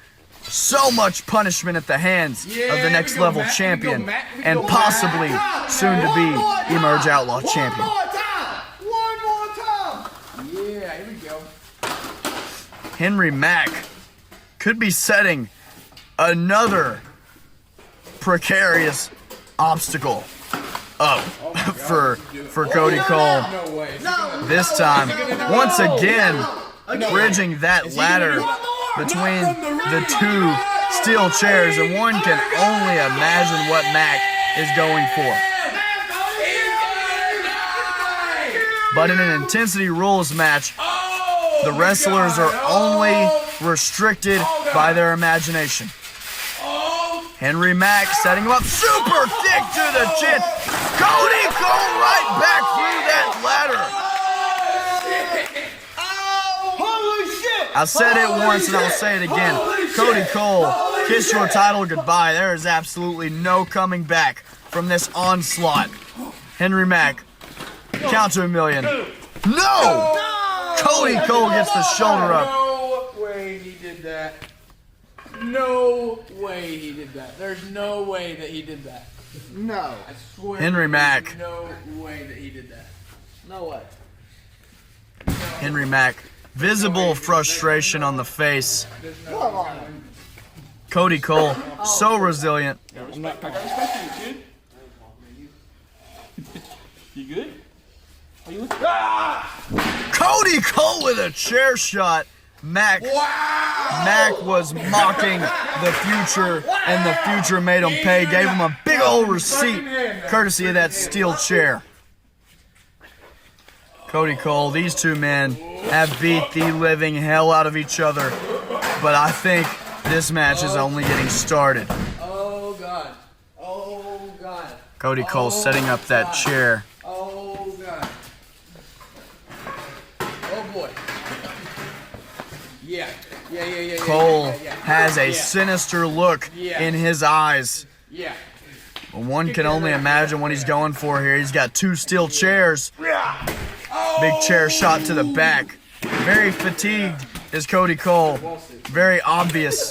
so much punishment at the hands of the next level champion and possibly soon to be EMERGE Outlaw champion. One more time. Yeah, here we go. Henry Mack could be setting another precarious obstacle up for Cody Cole. No way. This time, once again, bridging that ladder between the two steel chairs, and one can only imagine what Mack is going for. But in an intensity rules match, the wrestlers are only restricted by their imagination. Henry Mack setting him up, super kick to the chin. Cody Cole right back through that ladder. I said it once and I'll say it again. Cody Cole, kiss your title goodbye. There is absolutely no coming back from this onslaught. Henry Mack, count to a million. No! Cody Cole gets the shoulder up. No way he did that. No way he did that. There's no way that he did that. No. I swear. Henry Mack. No way that he did that. No way. Henry Mack, visible frustration on the face. Come on. Cody Cole, so resilient. I'm not expecting you, kid. You good? Are you looking? Cody Cole with a chair shot. Mack was mocking the future, and the future made him pay. Gave him a big old receipt, courtesy of that steel chair. Cody Cole, these two men have beat the living hell out of each other, but I think this match is only getting started. Oh God. Oh God. Cody Cole setting up that chair. Oh God. Oh boy. Yeah. Cole has a sinister look in his eyes. Yeah. One can only imagine what he's going for here. He's got two steel chairs. Big chair shot to the back. Very fatigued is Cody Cole. Very obvious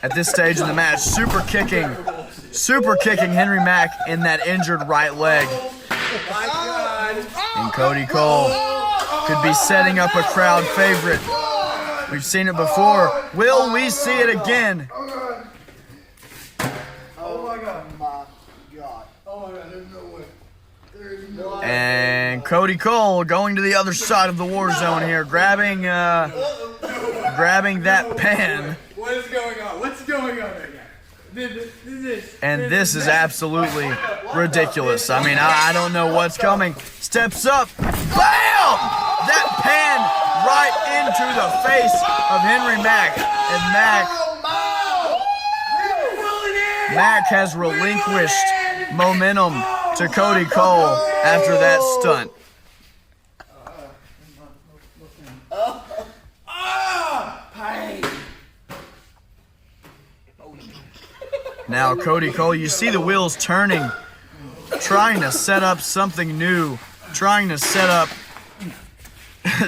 at this stage in the match. Super kicking Henry Mack in that injured right leg. And Cody Cole could be setting up a crowd favorite. We've seen it before. Will we see it again? Oh my God. Oh my God. There's no way. There's no way. And Cody Cole going to the other side of the war zone here, grabbing that pen. What is going on? What's going on right now? And this is absolutely ridiculous. I mean, I don't know what's coming. Steps up. Bam! That pen right into the face of Henry Mack. And Mack has relinquished momentum to Cody Cole after that stunt. Now Cody Cole, you see the wheels turning, trying to set up something new, trying to set up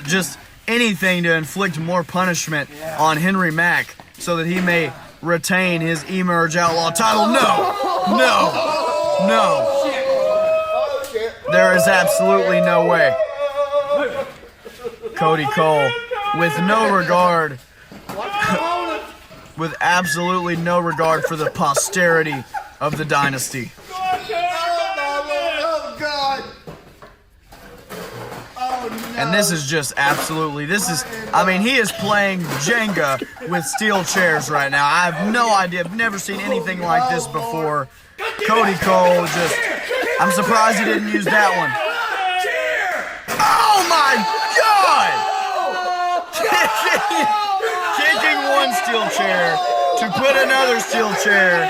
just anything to inflict more punishment on Henry Mack so that he may retain his EMERGE Outlaw title. No. There is absolutely no way. Cody Cole, with no regard, with absolutely no regard for the posterity of the dynasty. Oh God. Oh no. And this is just absolutely, he is playing Jenga with steel chairs right now. I have no idea. I've never seen anything like this before. Cody Cole I'm surprised he didn't use that one. Oh my God! Kicking one steel chair to put another steel chair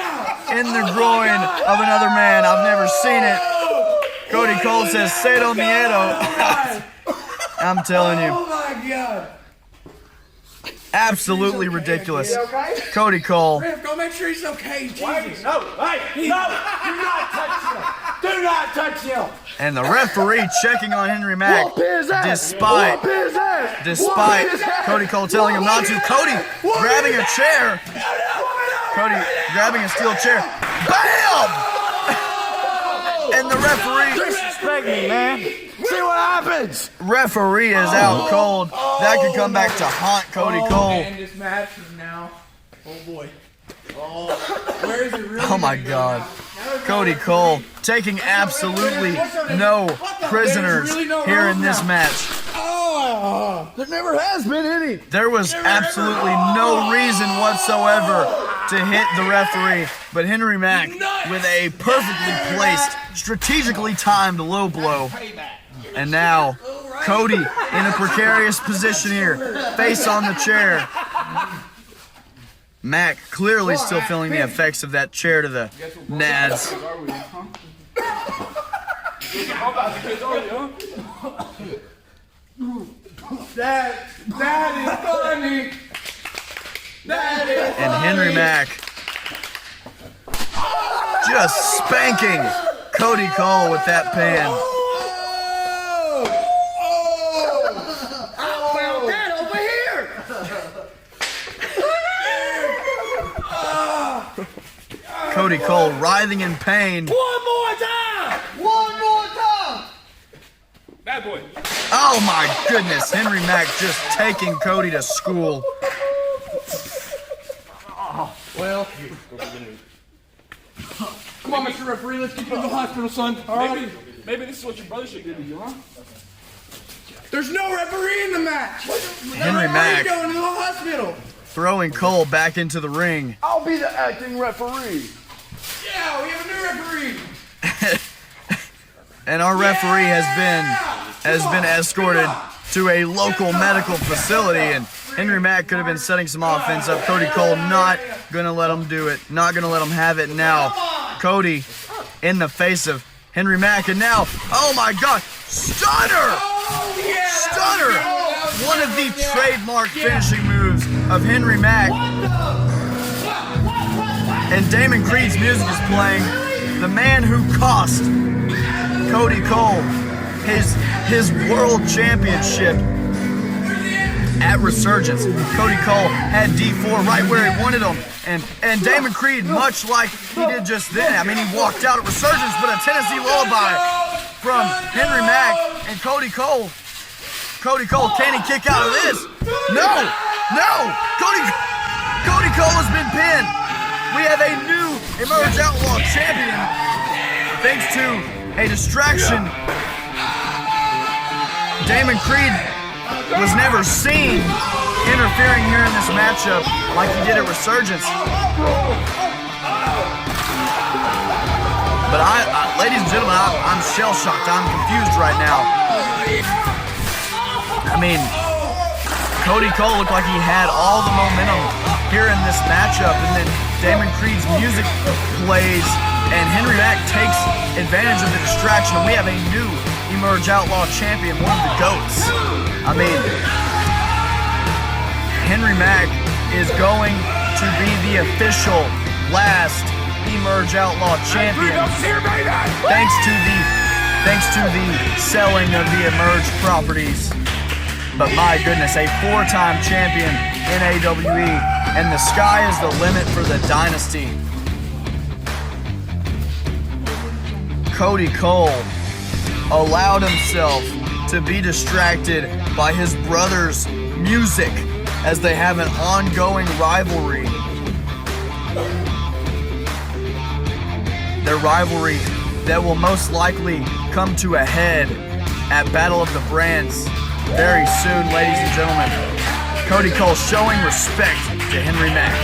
in the groin of another man. I've never seen it. Cody Cole says, "Cero miedo." I'm telling you. Oh my God. Absolutely ridiculous. Cody Cole. Go make sure he's okay. Jesus. No, hey, no, do not touch him. Do not touch him. And the referee checking on Henry Mack, Whoop his ass. despite Whoop his ass. despite Whoop his ass. Cody Cole telling him not to. Cody grabbing a chair. Cody grabbing a steel chair. Bam! And the referee Disrespect me, man. See what happens. is out cold. That could come back to haunt Cody Cole. And this match is now. Oh boy. Oh, where is it really? Oh my God. Cody Cole taking absolutely no prisoners here in this match. There never has been any. There was absolutely no reason whatsoever to hit the referee, but Henry Mack with a perfectly placed, strategically timed low blow. And now Cody in a precarious position here, face on the chair. Mack clearly still feeling the effects of that chair to the nads. That is funny. That is And Henry Mack just spanking Cody Cole with that pan. Cody Cole writhing in pain. One more time. One more time. Bad boy. Oh my goodness, Henry Mack just taking Cody to school. Well. Come on, Mr. Referee, let's get you to the hospital, son. All right. Maybe this is what your brother should do to you, huh? There's no referee in the match. Henry Mack going to the hospital. throwing Cole back into the ring. I'll be the acting referee. Yeah, we have a new referee. And our referee has been escorted to a local medical facility, and Henry Mack could have been setting some offense up. Cody Cole not gonna let him do it, not gonna let him have it. Now Cody in the face of Henry Mack, and now, oh my God, stunner! Stunner! One of the trademark finishing moves of Henry Mack. And Damon Creed's music is playing. The man who cost Cody Cole his world championship at Resurgence. Cody Cole had D4 right where he wanted him. And Damon Creed, much like he did just then, I mean, he walked out at Resurgence, but a Tennessee Lullaby from Henry Mack and Cody Cole. Cody Cole, can he kick out of this? No! Cody Cole has been pinned. We have a new EMERGE Outlaw Champion thanks to a distraction. Damon Creed was never seen interfering here in this matchup like he did at Resurgence. But ladies and gentlemen, I'm shell-shocked. I'm confused right now. I mean, Cody Cole looked like he had all the momentum here in this matchup, and then Damon Creed's music plays, and Henry Mack takes advantage of the distraction, and we have a new EMERGE Outlaw Champion, one of the GOATs. I mean, Henry Mack is going to be the official last EMERGE Outlaw Champion, thanks to the selling of the EMERGE properties. But my goodness, a four-time champion in AWE, and the sky is the limit for the dynasty. Cody Cole allowed himself to be distracted by his brother's music as they have an ongoing rivalry. Their rivalry that will most likely come to a head at Battle of the Brands very soon, ladies and gentlemen. Cody Cole showing respect to Henry Mack.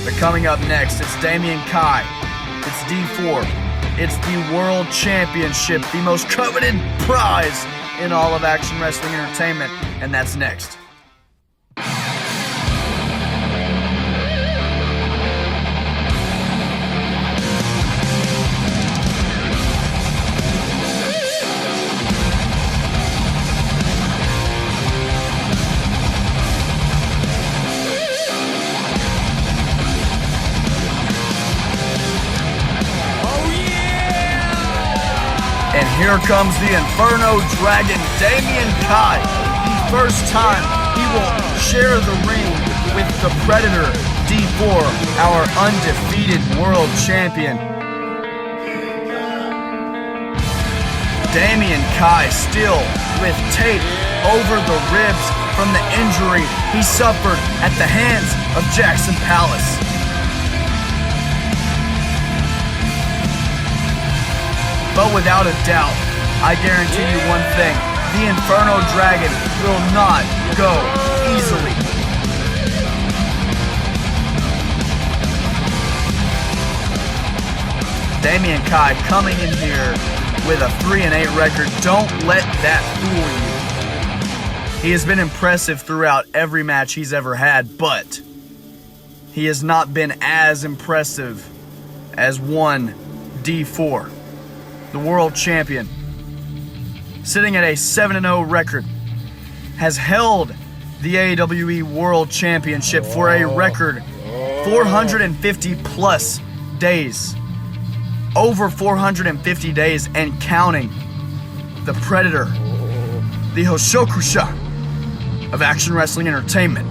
But coming up next, it's Damian Kai. It's D4. It's the World Championship, the most coveted prize in all of action wrestling entertainment, and that's next. Here comes the Inferno Dragon, Damian Kai. The first time he will share the ring with the Predator, D4, our undefeated world champion. Damian Kai still with tape over the ribs from the injury he suffered at the hands of Jackson Palace. But without a doubt, I guarantee you one thing, the Inferno Dragon will not go easily. Damian Kai coming in here with a 3-8 record. Don't let that fool you. He has been impressive throughout every match he's ever had, but he has not been as impressive as one D4, the world champion, sitting at a 7-0 record, has held the AWE World Championship for a record 450 plus days. Over 450 days and counting. The Predator, the Hoshokusha of Action Wrestling Entertainment.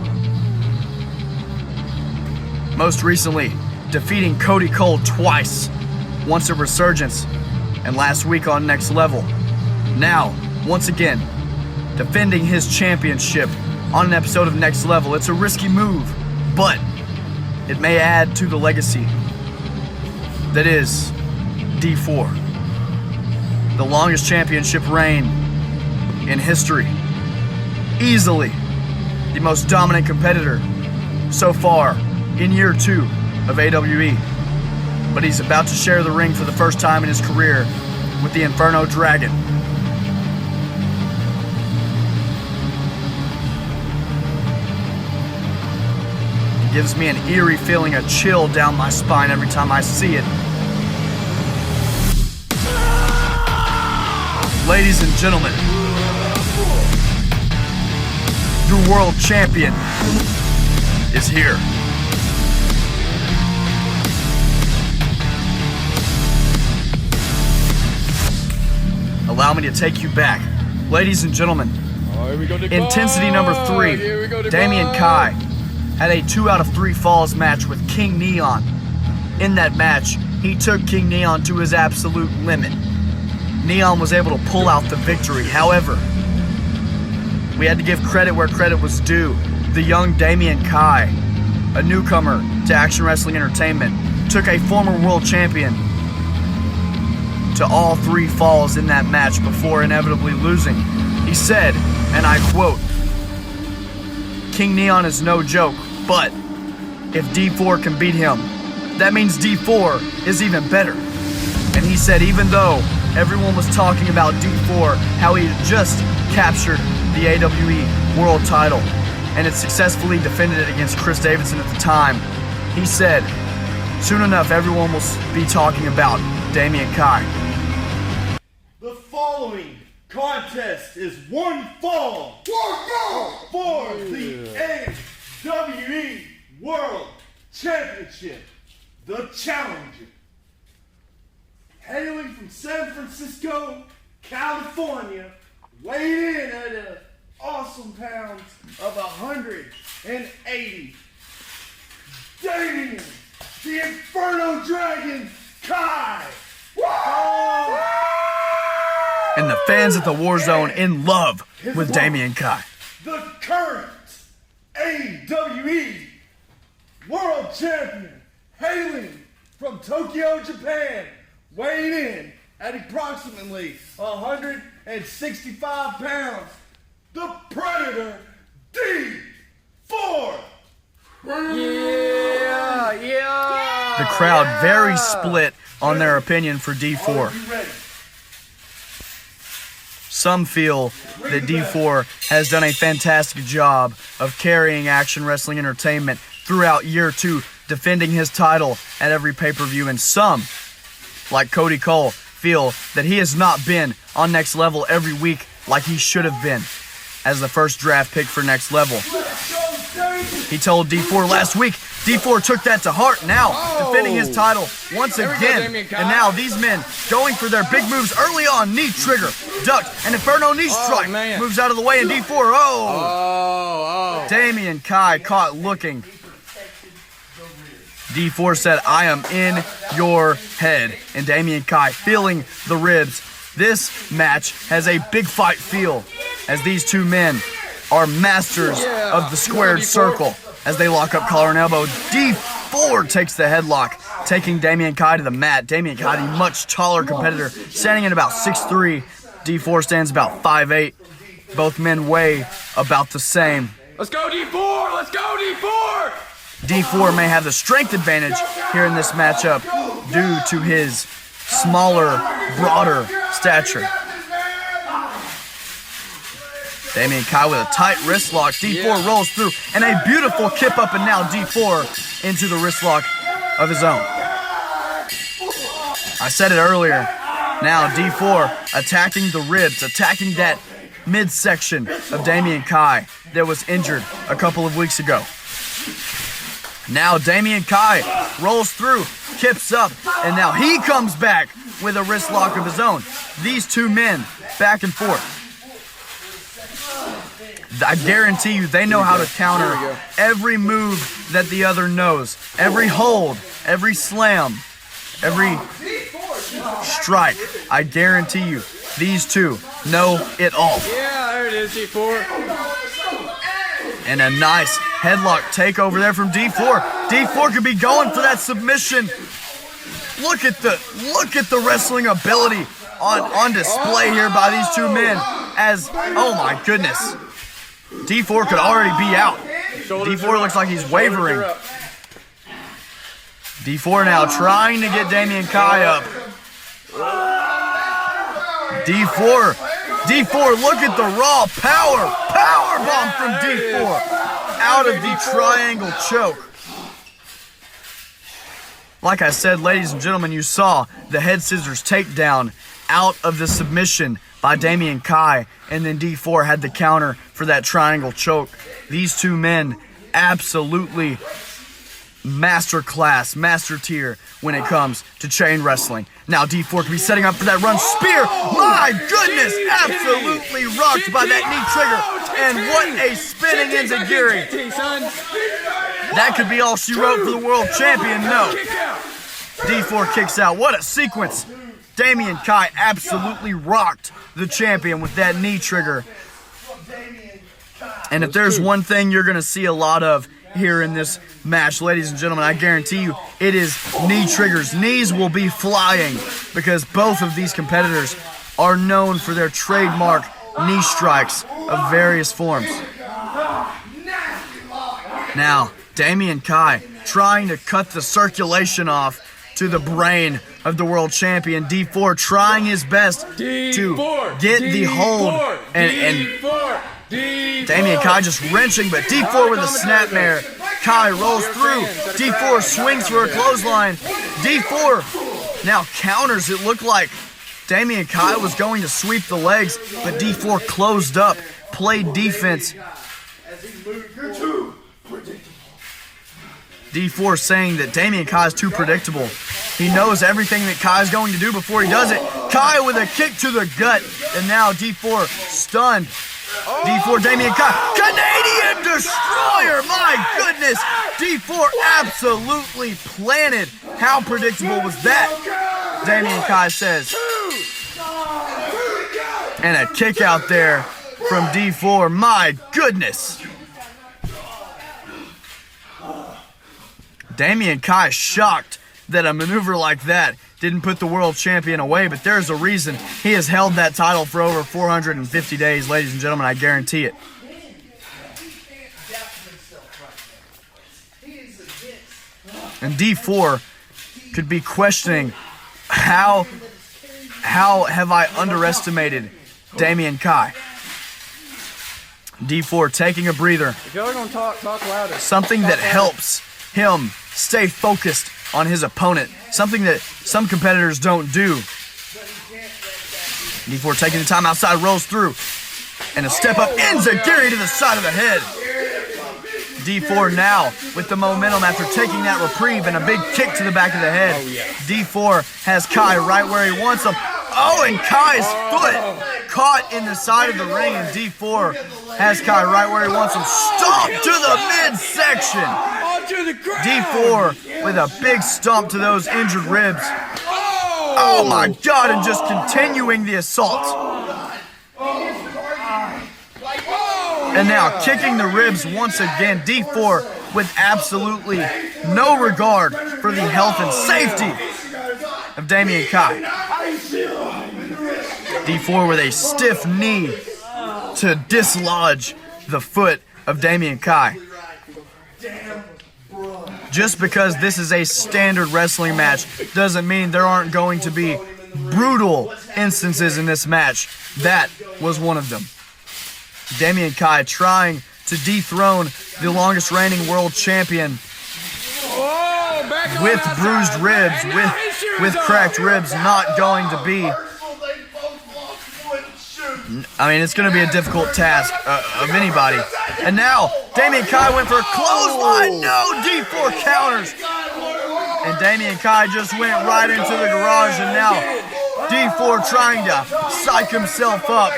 Most recently, defeating Cody Cole twice, once at Resurgence and last week on Next Level. Now, once again, defending his championship on an episode of Next Level. It's a risky move, but it may add to the legacy that is D4, the longest championship reign in history. Easily the most dominant competitor so far in year 2 of AWE. But he's about to share the ring for the first time in his career with the Inferno Dragon. It gives me an eerie feeling, a chill down my spine every time I see it. Ladies and gentlemen, your world champion is here. Allow me to take you back. Ladies and gentlemen, intensity number 3, Damian Kai had a 2 out of 3 falls match with King Neon. In that match, he took King Neon to his absolute limit. Neon was able to pull out the victory. However, we had to give credit where credit was due. The young Damian Kai, a newcomer to Action Wrestling Entertainment, took a former world champion to all 3 falls in that match before inevitably losing. He said, and I quote, "King Neon is no joke, but if D4 can beat him, that means D4 is even better." And he said even though everyone was talking about D4, how he had just captured the AWE World title and had successfully defended it against Chris Davidson at the time, he said, soon enough everyone will be talking about Damian Kai. The following contest is one fall for the AWE World Championship. The challenger, hailing from San Francisco, California, weighed in at an awesome pounds of 180. Damian, the Inferno Dragon, Kai. And the fans at the Warzone in love with Damian Kai. The current AWE World Champion, hailing from Tokyo, Japan, weighed in at approximately 165 pounds, the Predator, D4. Yeah. The crowd very split on their opinion for D4. Are you ready? Some feel that D4 has done a fantastic job of carrying Action Wrestling Entertainment throughout year 2, defending his title at every pay-per-view, and some, like Cody Cole, feel that he has not been on Next Level every week like he should have been as the first draft pick for Next Level. He told D4 last week D4 took that to heart now, defending his title once There we go, again. Damian Kai. And now these men going for their big moves early on. Knee trigger, ducked, and Inferno knee strike. man. Moves out of the way, and D4, Oh. Damian Kai caught looking. D4 said, I am in your head. And Damian Kai feeling the ribs. This match has a big fight feel as these two men are masters of the squared circle as they lock up collar and elbow. D4 takes the headlock, taking Damian Kai to the mat. Damian Kai, the much taller competitor, standing at about 6'3". D4 stands about 5'8". Both men weigh about the same. Let's go, D4! Let's go, D4! D4 may have the strength advantage here in this matchup due to his smaller, broader stature. Damian Kai with a tight wrist lock. D4 rolls through, and a beautiful kip up, and now D4 into the wrist lock of his own. I said it earlier. Now D4 attacking the ribs, attacking that midsection of Damian Kai that was injured a couple of weeks ago. Now Damian Kai rolls through, kips up, and now he comes back with a wrist lock of his own. These two men back and forth. I guarantee you they know how to counter every move that the other knows. Every hold, every slam, every strike. I guarantee you these two know it all. Yeah, there it is, D4. And a nice headlock takeover there from D4. D4 could be going for that submission. Look at the wrestling ability on display here by these two men. As, oh my goodness, D4 could already be out. D4 looks like he's wavering. D4 now trying to get Damian Kai up. D4, look at the raw power bomb from D4 out of the triangle choke. Like I said, ladies and gentlemen, you saw the head scissors takedown out of the submission by Damian Kai, and then D4 had the counter for that triangle choke. These two men absolutely master class, master tier when it comes to chain wrestling. Now D4 could be setting up for that run spear. My goodness, absolutely rocked by that knee trigger. And what a spinning enziguri. That could be all she wrote for the world champion. No. D4 kicks out. What a sequence. Damian Kai absolutely rocked the champion with that knee trigger. And if there's one thing you're going to see a lot of here in this match, ladies and gentlemen, I guarantee you it is knee triggers. Knees will be flying because both of these competitors are known for their trademark knee strikes of various forms. Now, Damian Kai trying to cut the circulation off to the brain of the world champion. D4 trying his best to get the hold, and Damian Kai just wrenching, but D4 with a snapmare. Kai rolls through. D4 swings for a clothesline. D4 now counters. It looked like Damian Kai was going to sweep the legs, but D4 closed up, played defense. D4 saying that Damian Kai is too predictable. He knows everything that Kai is going to do before he does it. Kai with a kick to the gut, and now D4 stunned. D4, Damian Kai, Canadian Destroyer, my goodness. D4 absolutely planted. How predictable was that? Damian Kai says. And a kick out there from D4, my goodness. Damian Kai shocked that a maneuver like that didn't put the world champion away, but there's a reason he has held that title for over 450 days, ladies and gentlemen, I guarantee it. And D4 could be questioning, how have I underestimated Damian Kai? D4 taking a breather. If y'all are gonna talk louder. Something that helps him stay focused on his opponent. Something that some competitors don't do. D4 taking the time outside, rolls through. And a step up enziguri to the side of the head. D4 now with the momentum after taking that reprieve and a big kick to the back of the head. D4 has Kai right where he wants him. Oh, and Kai's foot caught in the side of the ring, and D4 has Kai right where he wants him. Stomp to the midsection. D4 with a big stomp to those injured ribs. Oh my God, and just continuing the assault. And now kicking the ribs once again. D4 with absolutely no regard for the health and safety of Damian Kai. D4 with a stiff knee to dislodge the foot of Damian Kai. Just because this is a standard wrestling match doesn't mean there aren't going to be brutal instances in this match. That was one of them. Damian Kai trying to dethrone the longest reigning world champion with bruised ribs, with cracked ribs, not going to be. I mean, it's going to be a difficult task of anybody. And now, Damian Kai went for a clothesline. No, D4 counters. And Damian Kai just went right into the garage. And now, D4 trying to psych himself up,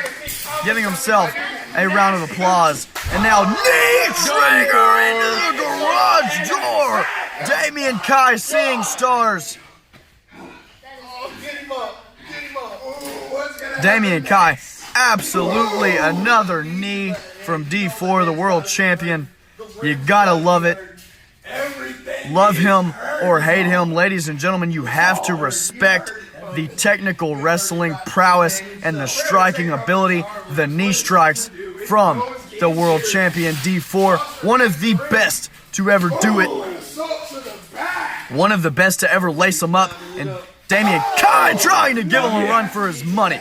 giving himself a round of applause. And now, knee trigger into the garage door. Damian Kai seeing stars. Damian Kai, absolutely another knee from D4, the world champion. You gotta love it. Love him or hate him, ladies and gentlemen, you have to respect the technical wrestling prowess and the striking ability, the knee strikes from the world champion D4. One of the best to ever do it. One of the best to ever lace him up. And Damian Kai trying to give him a run for his money.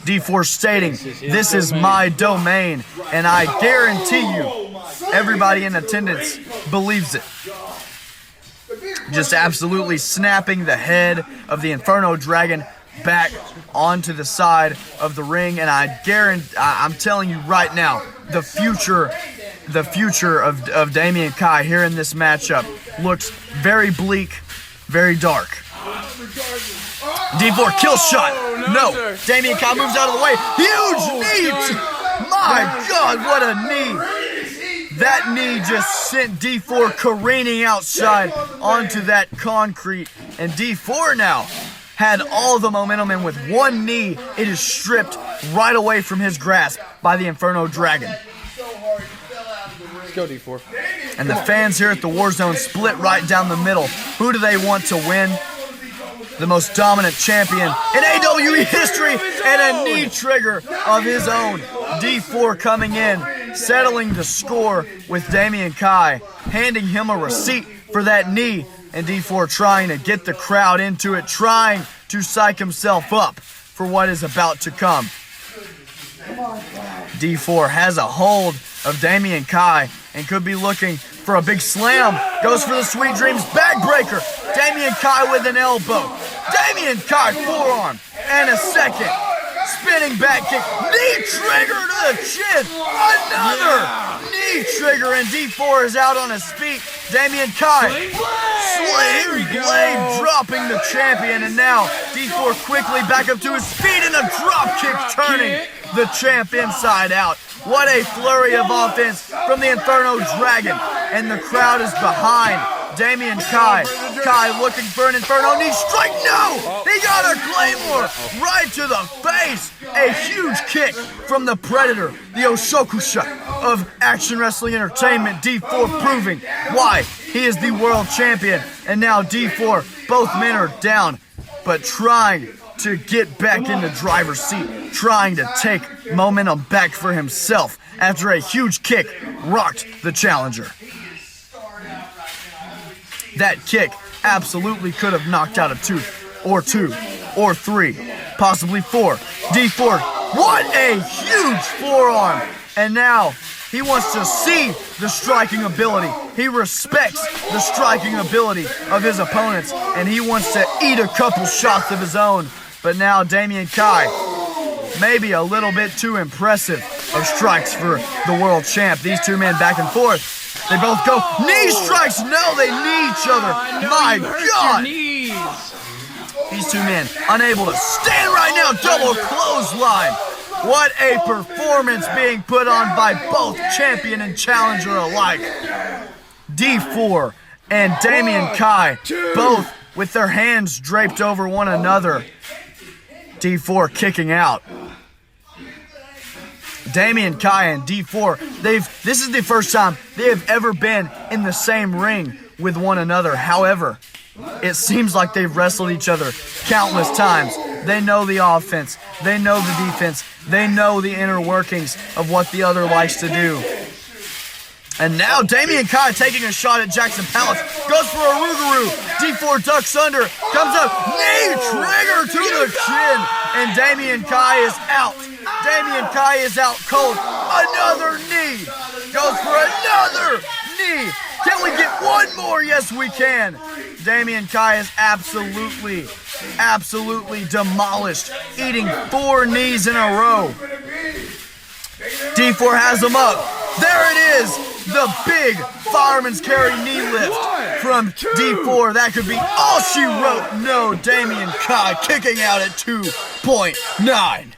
D4 stating, this is my domain, and I guarantee you, everybody in attendance believes it. Just absolutely snapping the head of the Inferno Dragon back onto the side of the ring, and I'm telling you right now, the future of Damian Kai here in this matchup looks very bleak, very dark. D4 kill shot. No. Damian Kai moves out of the way. Huge knee. My God, what a knee. That knee just sent D4 careening outside onto that concrete. And D4 now had all the momentum, and with one knee, it is stripped right away from his grasp by the Inferno Dragon. Let's go, D4. And the fans here at the Warzone split right down the middle. Who do they want to win? The most dominant champion in AWE history, and a knee trigger of his own. D4 coming in, settling the score with Damian Kai, handing him a receipt for that knee, and D4 trying to get the crowd into it, trying to psych himself up for what is about to come. D4 has a hold of Damian Kai and could be looking for a big slam. Goes for the Sweet Dreams backbreaker. Damian Kai with an elbow. Damian Kai forearm and a second. Spinning back kick. Knee trigger to the chin. Another knee trigger, and D4 is out on his feet. Damian Kai. Sling blade dropping the champion, and now D4 quickly back up to his feet and a drop kick turning the champ inside out. What a flurry of offense from the Inferno Dragon, and the crowd is behind Damian Kai. Kai looking for an Inferno knee strike. No! He got a Claymore right to the face. A huge kick from the Predator, the Oshokusha of Action Wrestling Entertainment. D4 proving why he is the world champion. And now D4, both men are down, but trying to get back in the driver's seat, trying to take momentum back for himself after a huge kick rocked the challenger. That kick absolutely could have knocked out a tooth, or two, or three, possibly four. D4, what a huge forearm! And now he wants to see the striking ability. He respects the striking ability of his opponents, and he wants to eat a couple shots of his own. But now Damian Kai, maybe a little bit too impressive, of strikes for the world champ. These two men back and forth. They both go knee strikes. No, they knee each other. My God. These two men unable to stand right now. Double clothesline. What a performance being put on by both champion and challenger alike. D4 and Damian Kai, both with their hands draped over one another. D4 kicking out. Damian Kai and D4, this is the first time they have ever been in the same ring with one another. However, it seems like they've wrestled each other countless times. They know the offense. They know the defense. They know the inner workings of what the other likes to do. And now Damian Kai taking a shot at Jackson Palace. Goes for a Rougarou. D4 ducks under. Comes up. Knee trigger to the chin. And Damian Kai is out. Damian Kai is out cold. Another knee. Goes for another knee. Can we get one more? Yes, we can. Damian Kai is absolutely demolished. Eating 4 knees in a row. D4 has him up. There it is. The big fireman's carry knee lift from D4. That could be all she wrote. No, Damian Kai kicking out at 2.9.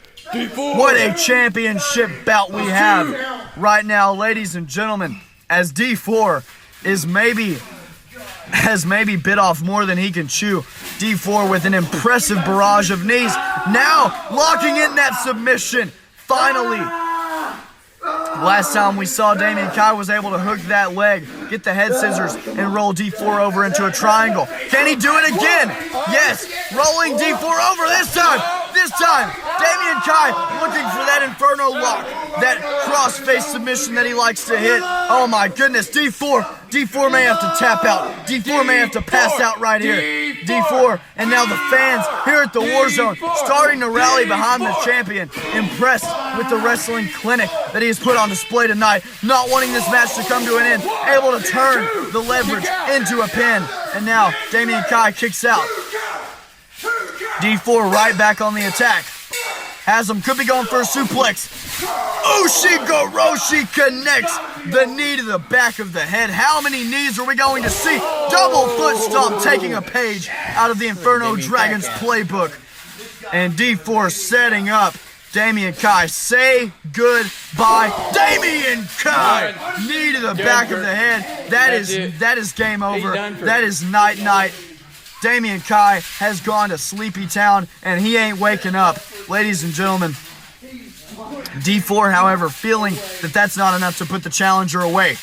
What a championship bout we have right now, ladies and gentlemen, as D4 has maybe bit off more than he can chew. D4 with an impressive barrage of knees. Now locking in that submission. Finally. Last time we saw Damian Kai was able to hook that leg, get the head scissors, and roll D4 over into a triangle. Can he do it again? Yes, rolling D4 over this time. This time, Damian Kai looking for that Inferno lock, that cross-face submission that he likes to hit. Oh my goodness, D4 may have to tap out. D4 may have to pass out right here. D4, and now the fans here at the Warzone starting to rally behind the champion, impressed with the wrestling clinic that he has put on display tonight, not wanting this match to come to an end, able to turn the leverage into a pin. And now Damian Kai kicks out. D4 right back on the attack. Has him, could be going for a suplex. Ushigoroshi connects the knee to the back of the head. How many knees are we going to see? Double foot stomp, taking a page out of the Inferno Dragon's playbook. And D4 setting up Damian Kai. Say goodbye, Damian Kai. Knee to the back of the head. That is game over. That is night. Damian Kai has gone to Sleepy Town, and he ain't waking up. Ladies and gentlemen, D4, however, feeling that that's not enough to put the challenger away.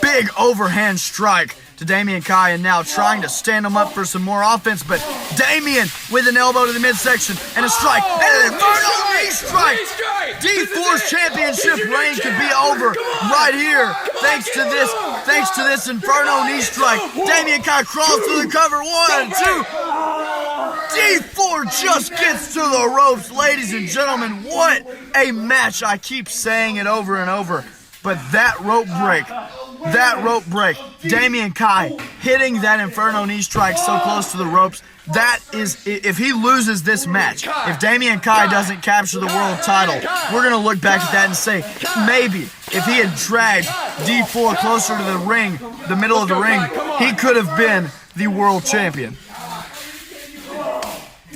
Big overhand strike to Damian Kai, and now trying to stand him up for some more offense, but Damian with an elbow to the midsection, and a strike, and an Inferno knee strike! D4's championship reign could be over right here, thanks to this Inferno knee strike. Damian Kai crawls through the cover, 1, 2. D4 just gets to the ropes, ladies and gentlemen. What a match. I keep saying it over and over, but that rope break, Damian Kai hitting that Inferno knee strike so close to the ropes, that is, if he loses this match, if Damian Kai doesn't capture the world title, we're going to look back at that and say, maybe if he had dragged D4 closer to the ring, the middle of the ring, he could have been the world champion.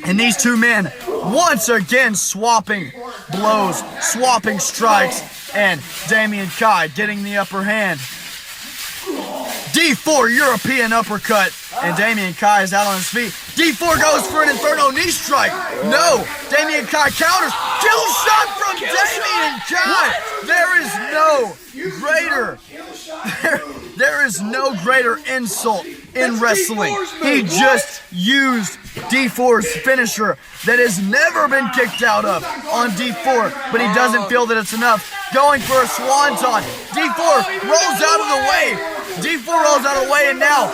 And these two men, once again, swapping blows, swapping strikes, and Damian Kai getting the upper hand. D4 European uppercut, and Damian Kai is out on his feet. D4 goes for an Inferno knee strike. No, Damian Kai counters. Kill shot from Damian Kai. There is no greater insult in wrestling. He just used D4's finisher that has never been kicked out of on D4, but he doesn't feel that it's enough. Going for a swanton. D4 rolls out of the way. D4 rolls out of the way and now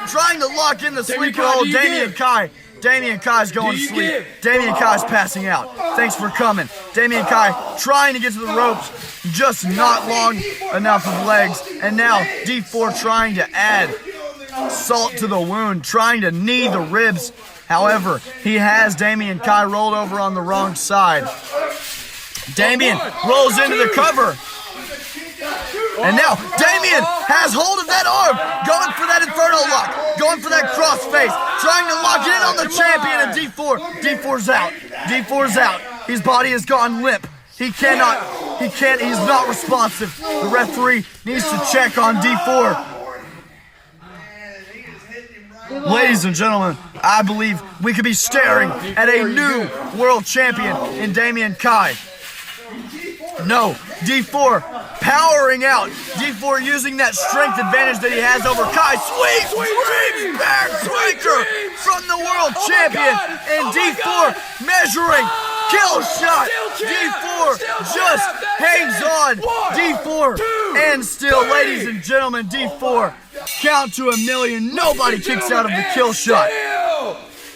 trying to lock in the sleeper hold. Damian Kai. Damian Kai's going to sleep. Damian Kai's passing out. Thanks for coming. Damian Kai trying to get to the ropes, just not long enough of legs. And now D4 trying to add salt to the wound, trying to knee the ribs. However, he has Damian Kai rolled over on the wrong side. Damian rolls into the cover. And now Damian has hold of that arm, going for that Inferno lock, going for that cross face, trying to lock it in on the champion, and D4's out. D4's out. His body has gone limp. He's not responsive. The referee needs to check on D4. Ladies and gentlemen, I believe we could be staring at a new world champion in Damian Kai. No, D4 powering out. D4 using that strength advantage that he has over Kai. Sweet dreams backbreaker from the world champion. And D4 measuring kill shot. D4 just hangs on. D4 and still, ladies and gentlemen, D4 count to 1,000,000. Nobody kicks out of the kill shot.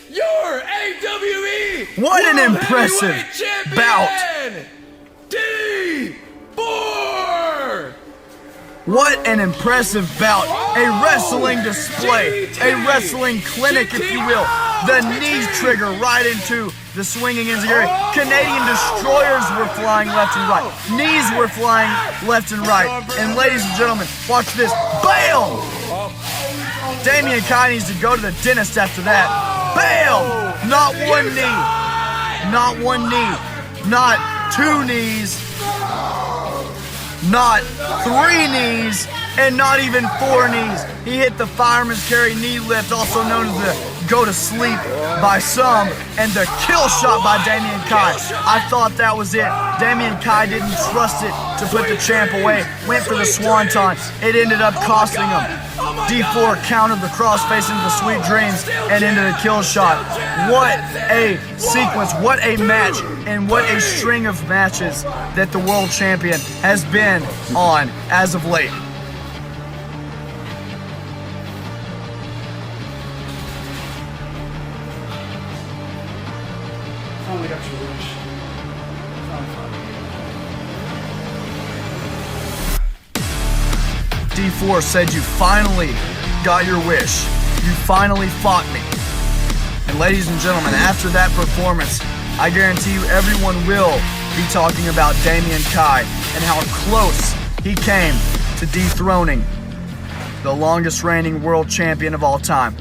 Your AWE What an impressive bout. D4! What an impressive bout. A wrestling display. A wrestling clinic, if you will. The knee trigger right into the swinging enziguri. Canadian destroyers were flying left and right. Knees were flying left and right. And ladies and gentlemen, watch this. Bam! Damian Kai needs to go to the dentist after that. Bam! Not one knee. Not one knee. Not 2 knees. Not 3 knees, and not even 4 knees. He hit the fireman's carry knee lift, also known as the go to sleep by some, and the kill shot by Damian Kai. I thought that was it. Damian Kai didn't trust it to put the champ away. Went for the swanton. It ended up costing him. D4 countered the crossface into the sweet dreams and into the kill shot. What a sequence, what a match, and what a string of matches that the world champion has been on as of late. Finally got your wish. D4 said you finally got your wish. You finally fought me. And ladies and gentlemen, after that performance, I guarantee you everyone will be talking about Damian Kai and how close he came to dethroning the longest reigning world champion of all time.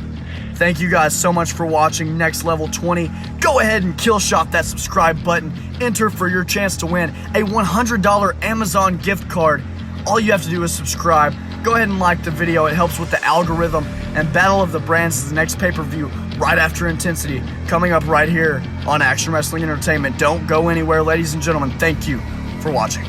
Thank you guys so much for watching Next Level 20. Go ahead and kill shot that subscribe button. Enter for your chance to win a $100 Amazon gift card. All you have to do is subscribe. Go ahead and like the video. It helps with the algorithm. And Battle of the Brands is the next pay-per-view right after Intensity, coming up right here on Action Wrestling Entertainment. Don't go anywhere, ladies and gentlemen. Thank you for watching.